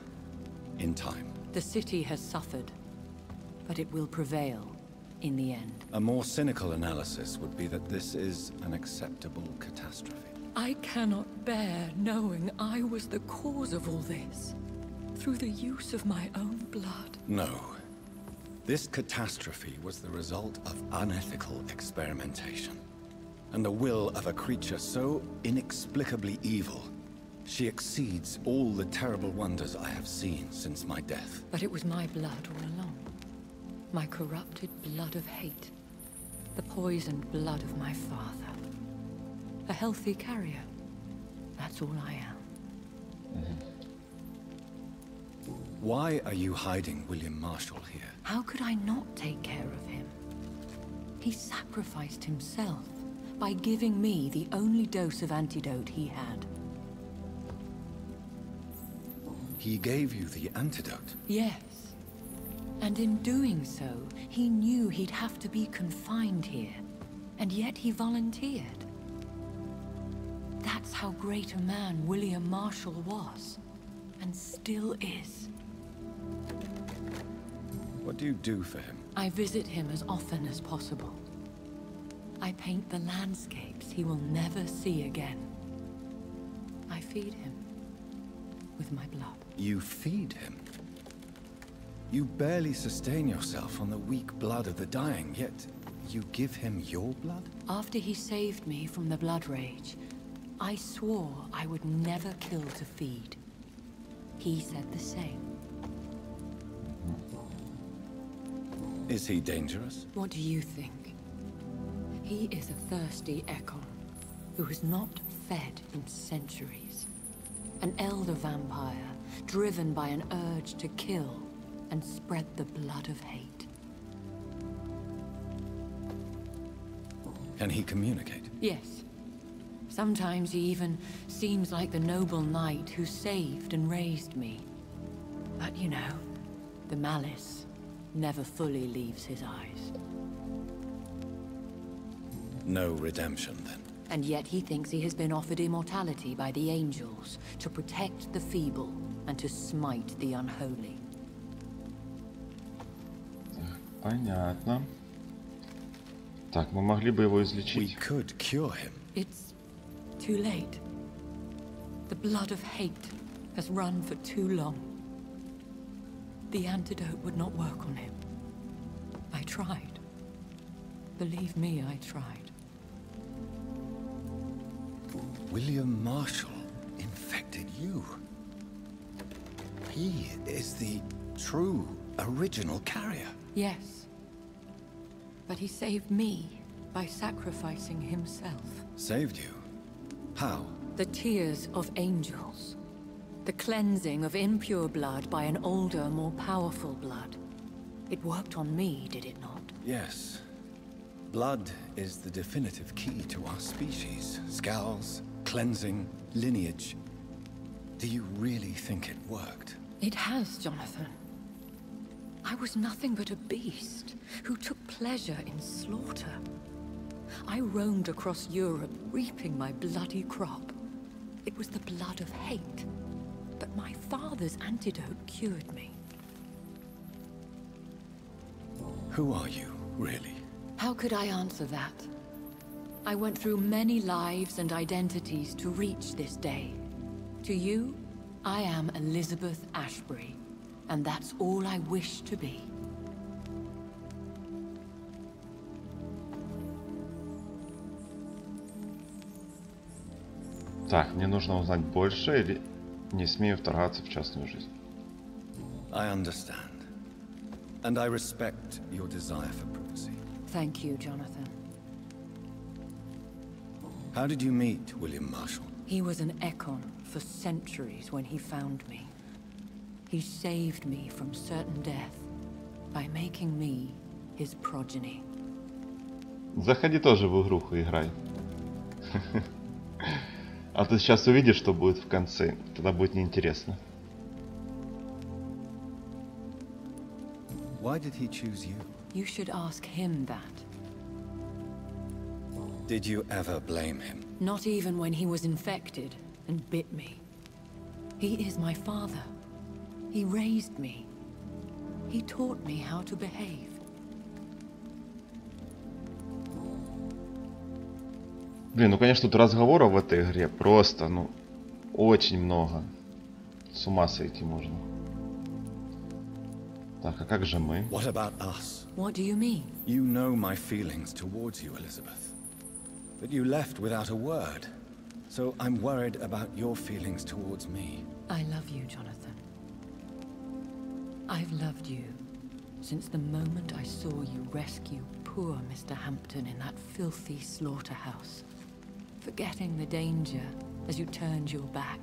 In time. The city has suffered, but it will prevail in the end. A more cynical analysis would be that this is an acceptable catastrophe. I cannot bear knowing I was the cause of all this, through the use of my own blood. No. This catastrophe was the result of unethical experimentation, and the will of a creature so inexplicably evil, she exceeds all the terrible wonders I have seen since my death. But it was my blood all along. My corrupted blood of hate. The poisoned blood of my father. A healthy carrier. That's all I am. Why are you hiding William Marshall here? How could I not take care of him? He sacrificed himself by giving me the only dose of antidote he had. He gave you the antidote? Yes. And in doing so, he knew he'd have to be confined here. And yet he volunteered. That's how great a man William Marshall was. And still is. What do you do for him? I visit him as often as possible. I paint the landscapes he will never see again. I feed him with my blood. You feed him? You barely sustain yourself on the weak blood of the dying, yet you give him your blood? After he saved me from the blood rage, I swore I would never kill to feed. He said the same. Is he dangerous? What do you think? He is a thirsty echo who has not fed in centuries. An elder vampire, driven by an urge to kill and spread the blood of hate. Can he communicate? Yes. Sometimes he even seems like the noble knight who saved and raised me. But you know, the malice never fully leaves his eyes. No redemption, then? And yet he thinks he has been offered immortality by the angels to protect the feeble and to smite the unholy. Понятно. Так, мы могли бы его излечить. We could cure him. It's too late. The blood of hate has run for too long. The antidote would not work on him. I tried. Believe me, I tried. William Marshall infected you. He is the true, original carrier. Yes. But he saved me by sacrificing himself. Saved you? How? The tears of angels. The cleansing of impure blood by an older, more powerful blood. It worked on me, did it not? Yes. Blood is the definitive key to our species. Scowls, cleansing, lineage. Do you really think it worked? It has, Jonathan. I was nothing but a beast who took pleasure in slaughter. I roamed across Europe, reaping my bloody crop. It was the blood of hate. But my father's antidote cured me. Who are you, really? How could I answer that? I went through many lives and identities to reach this day. To you, I am Elizabeth Ashbury, and that's all I wish to be. Так, мне нужно узнать больше, или не смею вторгаться в частную жизнь. I understand. And I respect your desire for privacy. Thank you, Jonathan. How did you meet William Marshall? He was an Ekon for centuries when he found me. He saved me from certain death by making me his progeny. Заходи тоже в игруху, играй. А ты сейчас увидишь, что будет в конце. Тогда будет неинтересно. Why did he choose you? You should ask him that. Did you ever blame him? Not even when he was infected and bit me. He is my father. He raised me. He taught me how to behave. Блин, ну конечно, тут разговоров в этой игре просто, ну, очень много. С ума сойти можно. Так, а как же мы? What about us? What do you mean? You know my feelings towards you, Elizabeth. But you left without a word. So I'm worried about your feelings towards me. I love you, Jonathan. I've loved you since the moment I saw you rescue poor Mr. Hampton in that filthy slaughterhouse. Forgetting the danger as you turned your back,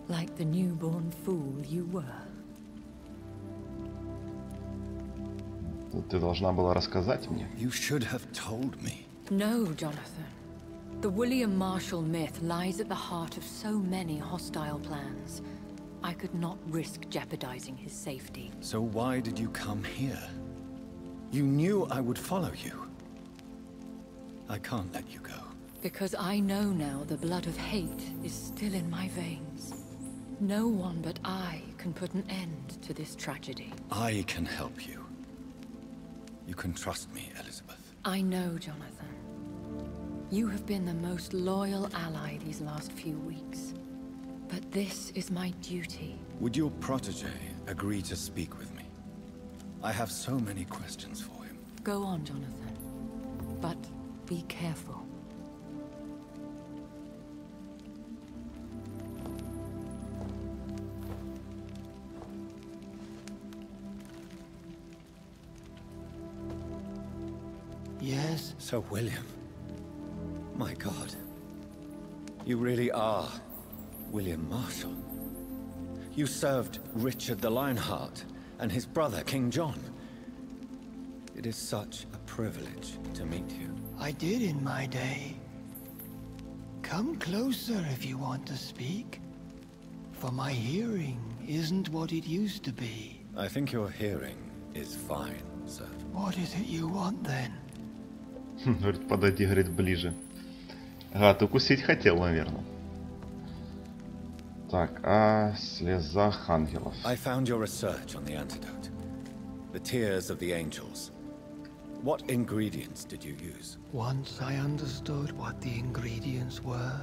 like the newborn fool you were. Ты должна была рассказать мне. You should have told me. No, Jonathan. The William Marshall myth lies at the heart of so many hostile plans. I could not risk jeopardizing his safety. So why did you come here? You knew I would follow you. I can't let you go. Because I know now the blood of hate is still in my veins. No one but I can put an end to this tragedy. I can help you. You can trust me, Elizabeth. I know, Jonathan. You have been the most loyal ally these last few weeks. But this is my duty. Would your protege agree to speak with me? I have so many questions for him. Go on, Jonathan. But be careful. Yes? Sir William. My God. You really are William Marshall. You served Richard the Lionheart and his brother, King John. It is such a privilege to meet you. I did in my day. Come closer if you want to speak. For my hearing isn't what it used to be. I think your hearing is fine, sir. What is it you want then? Говорит, подойди, говорит, ближе. Гад укусить хотел, наверное. Так, о слезах ангелов. I found your research on the antidote. The tears of the angels. What ingredients did you use? Once I understood what the ingredients were,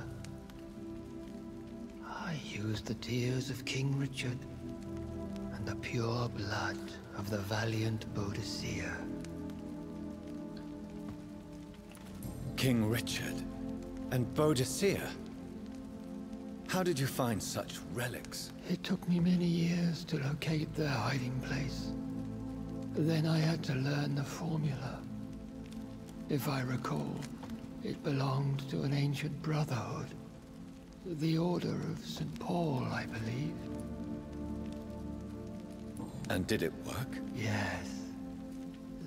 I used the tears of King Richard and the pure blood of the valiant Bodicea. King Richard and Bodicea? How did you find such relics? It took me many years to locate their hiding place. Then I had to learn the formula. If I recall, it belonged to an ancient brotherhood. The Order of St. Paul, I believe. And did it work? Yes.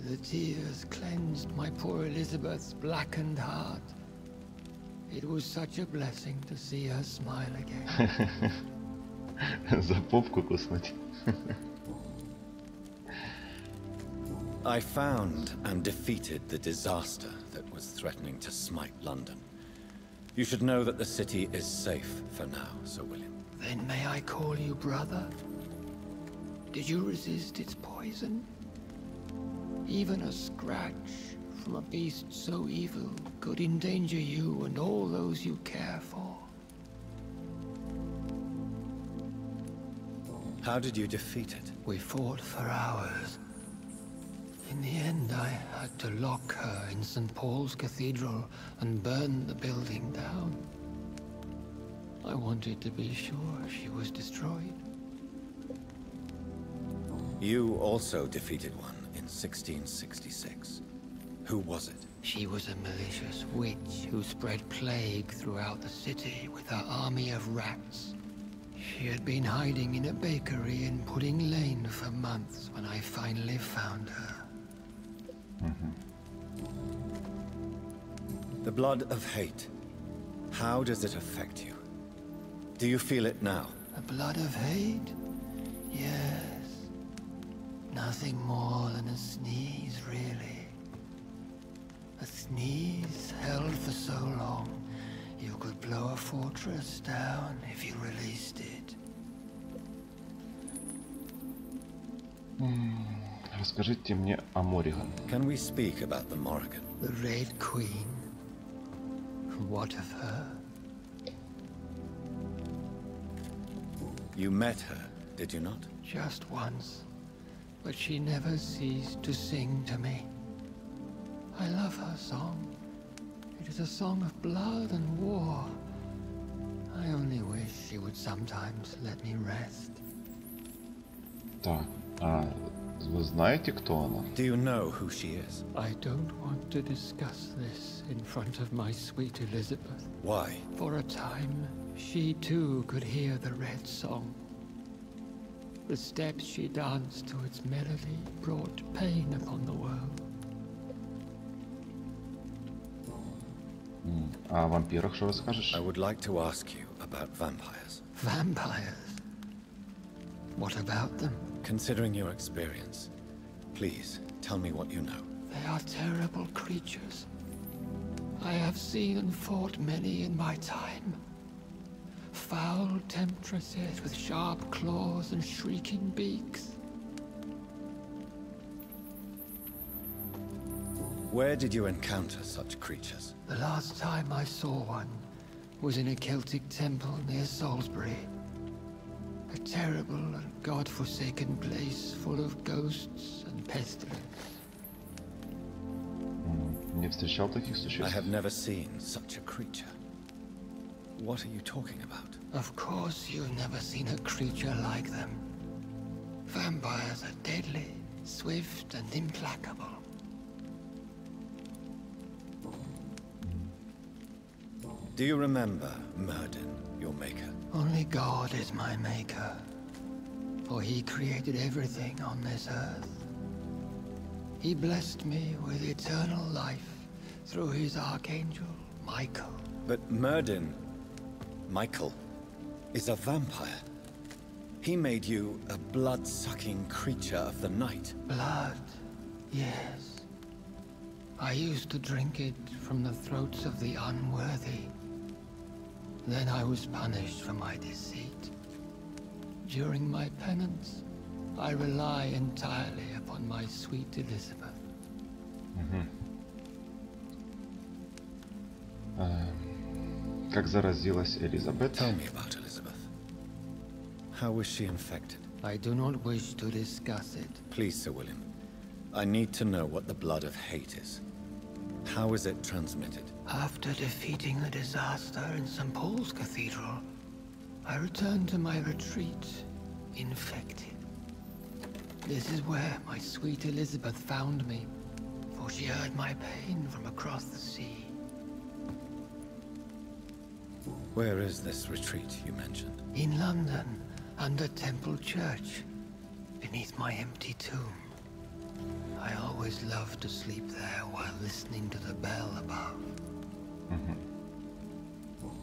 The tears cleansed my poor Elizabeth's blackened heart. It was such a blessing to see her smile again. За попку куснуть. I found and defeated the disaster that was threatening to smite London. You should know that the city is safe for now, Sir William. Then may I call you brother? Did you resist its poison? Even a scratch from a beast so evil could endanger you and all those you care for. How did you defeat it? We fought for hours. In the end, I had to lock her in St. Paul's Cathedral and burn the building down. I wanted to be sure she was destroyed. You also defeated one in 1666. Who was it? She was a malicious witch who spread plague throughout the city with her army of rats. She had been hiding in a bakery in Pudding Lane for months when I finally found her. The blood of hate. How does it affect you? Do you feel it now? The blood of hate? Yes. Nothing more than a sneeze, really. A sneeze held for so long, you could blow a fortress down if you released it. Расскажите мне о Мориган. Can we speak about the Morrigan? The Red Queen. What of her? You met her, did you not? Just once. But she never ceased to sing to me. I love her song. It is a song of blood and war. I only wish she would sometimes let me rest. Так, вы знаете, кто она? Do you know who she is? I don't want to discuss this in front of my sweet Elizabeth. Why? For a time, she too could hear the red song. The steps she danced to its melody brought pain upon the world. О вампирах что расскажешь? I would like to ask you about vampires. Vampires? What about them? Considering your experience, please tell me what you know. They are terrible creatures. I have seen and fought many in my time. Foul temptresses with sharp claws and shrieking beaks. Where did you encounter such creatures? The last time I saw one was in a Celtic temple near Salisbury. A terrible and god-forsaken place full of ghosts and pestilence. Не встречал таких существ. I have never seen such a creature. What are you talking about? Of course you've never seen a creature like them. Vampires are deadly, swift and implacable. Do you remember Myrddin, your maker? Only God is my maker, for he created everything on this earth. He blessed me with eternal life through his archangel, Michael. But Michael, is a vampire. He made you a blood-sucking creature of the night. Blood, yes. I used to drink it from the throats of the unworthy. Then I was punished for my deceit. During my penance, I rely entirely upon my sweet Elizabeth. Как заразилась Элизабет? Tell me about Elizabeth. How was she infected? I do not wish to discuss it. Please, Sir William. I need to know what the blood of hate is. How is it transmitted? After defeating the disaster in St. Paul's Cathedral, I returned to my retreat, infected. This is where my sweet Elizabeth found me, for she heard my pain from across the sea. Where is this retreat you mentioned? In London, under Temple Church, beneath my empty tomb. I always loved to sleep there while listening to the bell above.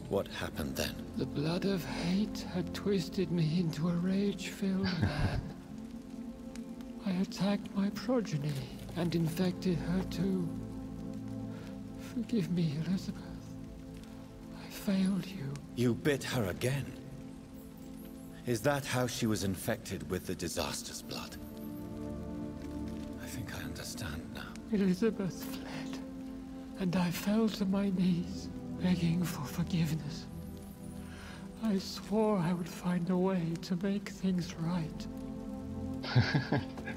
What happened then? The blood of hate had twisted me into a rage-filled man. I attacked my progeny and infected her too. Forgive me, Elizabeth. I failed you. You bit her again? Is that how she was infected with the disaster's blood? I think I understand now. Elizabeth fled, and I fell to my knees, begging for forgiveness. I swore I would find a way to make things right.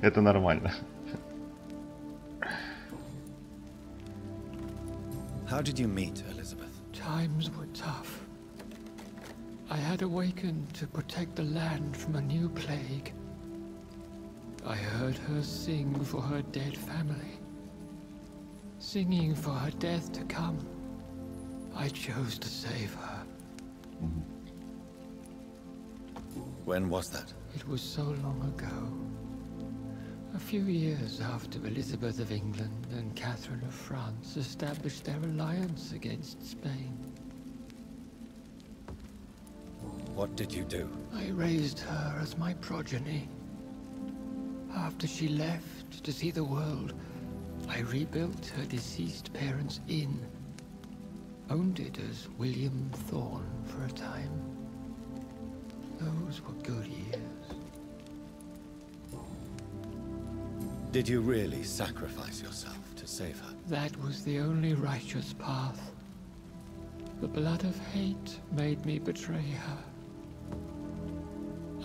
Это нормально. How did you meet Elizabeth? Times were tough. I had awakened to protect the land from a new plague. I heard her sing for her dead family. Singing for her death to come. I chose to save her. When was that? It was so long ago. A few years after Elizabeth of England and Catherine of France established their alliance against Spain. What did you do? I raised her as my progeny. After she left to see the world, I rebuilt her deceased parents' inn. Owned it as William Thorne for a time. Those were good years. Did you really sacrifice yourself to save her? That was the only righteous path. The blood of hate made me betray her.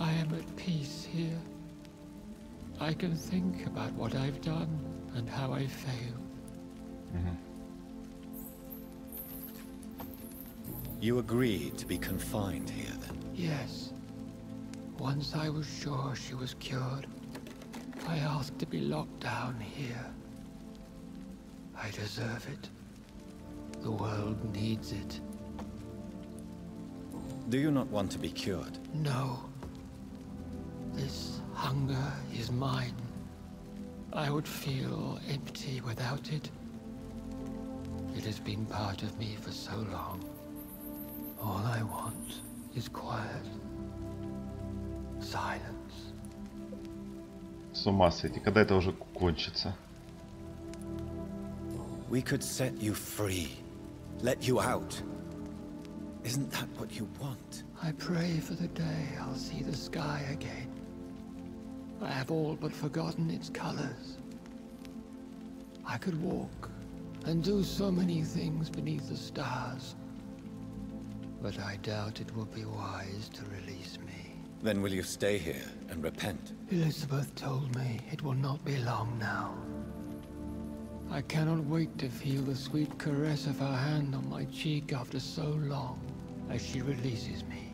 I am at peace here. I can think about what I've done and how I failed. You agreed to be confined here, then? Yes. Once I was sure she was cured, I asked to be locked down here. I deserve it. The world needs it. Do you not want to be cured? No. This hunger is mine. I would feel empty without it. It has been part of me for so long. All I want is quiet. Silence. С ума сойти, когда это уже кончится? We could set you free. Let you out. Isn't that what you want? I pray for the day I'll see the sky again. I have all but forgotten its colors. I could walk and do so many things beneath the stars. But I doubt it would be wise to release me. Then will you stay here and repent? Elizabeth told me it will not be long now. I cannot wait to feel the sweet caress of her hand on my cheek after so long as she releases me.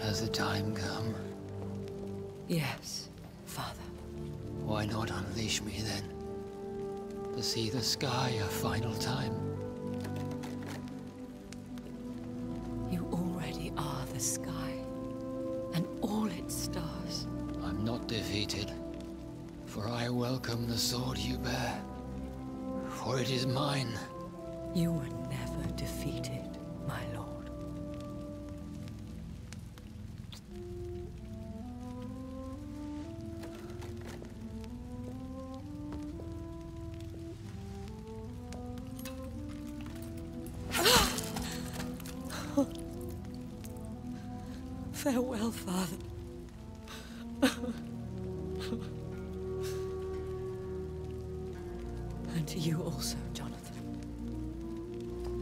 Has the time come? Yes, Father. Why not unleash me then? To see the sky a final time. You already are the sky, and all its stars. I'm not defeated. For I welcome the sword you bear, for it is mine. You were never defeated, my lord. Farewell, Father. And to you also, Jonathan.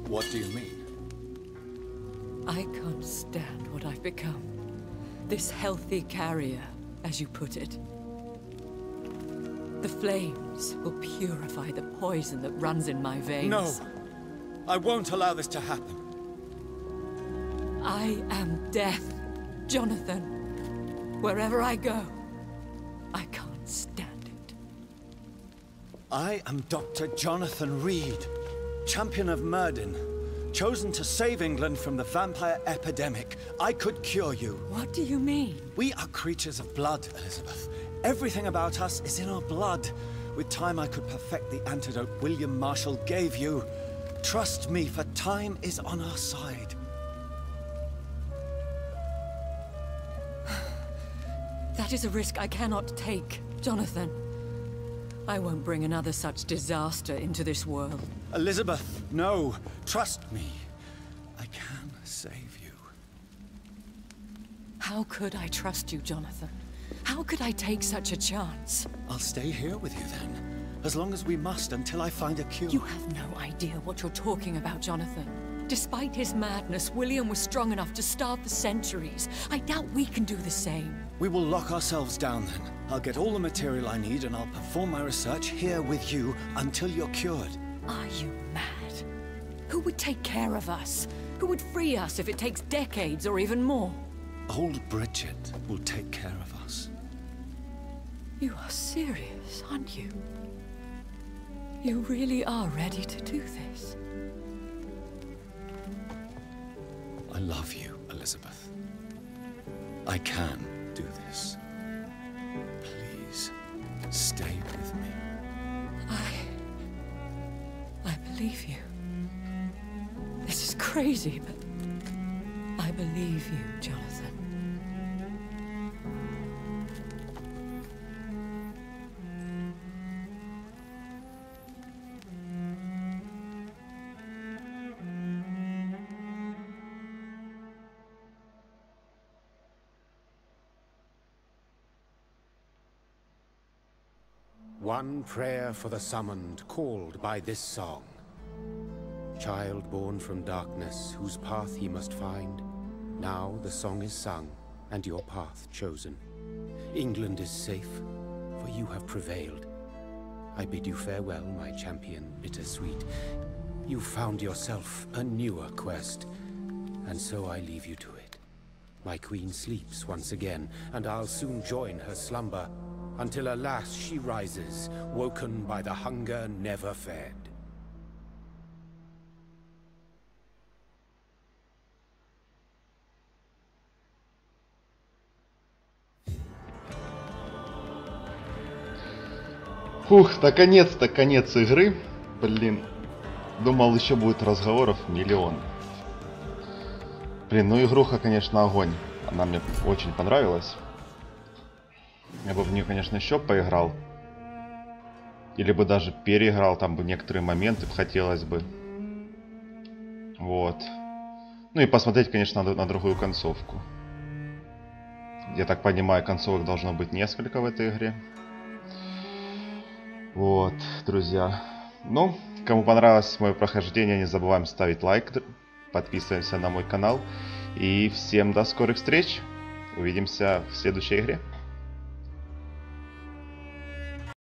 What do you mean? I can't stand what I've become. This healthy carrier, as you put it. The flames will purify the poison that runs in my veins. No! I won't allow this to happen. I am death, Jonathan. Wherever I go, I can't stand it. I am Dr. Jonathan Reed, champion of Myrddin, chosen to save England from the vampire epidemic. I could cure you. What do you mean? We are creatures of blood, Elizabeth. Everything about us is in our blood. With time, I could perfect the antidote William Marshall gave you. Trust me, for time is on our side. That is a risk I cannot take, Jonathan. I won't bring another such disaster into this world. Elizabeth, no. Trust me. I can save you. How could I trust you, Jonathan? How could I take such a chance? I'll stay here with you then. As long as we must, until I find a cure. You have no idea what you're talking about, Jonathan. Despite his madness, William was strong enough to start the centuries. I doubt we can do the same. We will lock ourselves down then. I'll get all the material I need and I'll perform my research here with you until you're cured. Are you mad? Who would take care of us? Who would free us if it takes decades or even more? Old Bridget will take care of us. You are serious, aren't you? You really are ready to do this? I love you, Elizabeth. I can do this. Please, stay with me. I believe you. This is crazy, but I believe you, Jonathan. One prayer for the summoned, called by this song. Child born from darkness, whose path ye must find. Now the song is sung, and your path chosen. England is safe, for you have prevailed. I bid you farewell, my champion bittersweet. You found yourself a newer quest, and so I leave you to it. My queen sleeps once again, and I'll soon join her slumber, until alas she rises, woken by the hunger never fed. Фух, наконец-то конец игры. Блин, думал еще будет разговоров миллион. Блин, ну игруха, конечно, огонь. Она мне очень понравилась. Я бы в нее, конечно, еще поиграл. Или бы даже переиграл, там бы некоторые моменты хотелось бы. Вот. Ну и посмотреть, конечно, на другую концовку. Я так понимаю, концовок должно быть несколько в этой игре. Вот, друзья. Ну, кому понравилось мое прохождение, не забываем ставить лайк, подписываемся на мой канал. И всем до скорых встреч. Увидимся в следующей игре.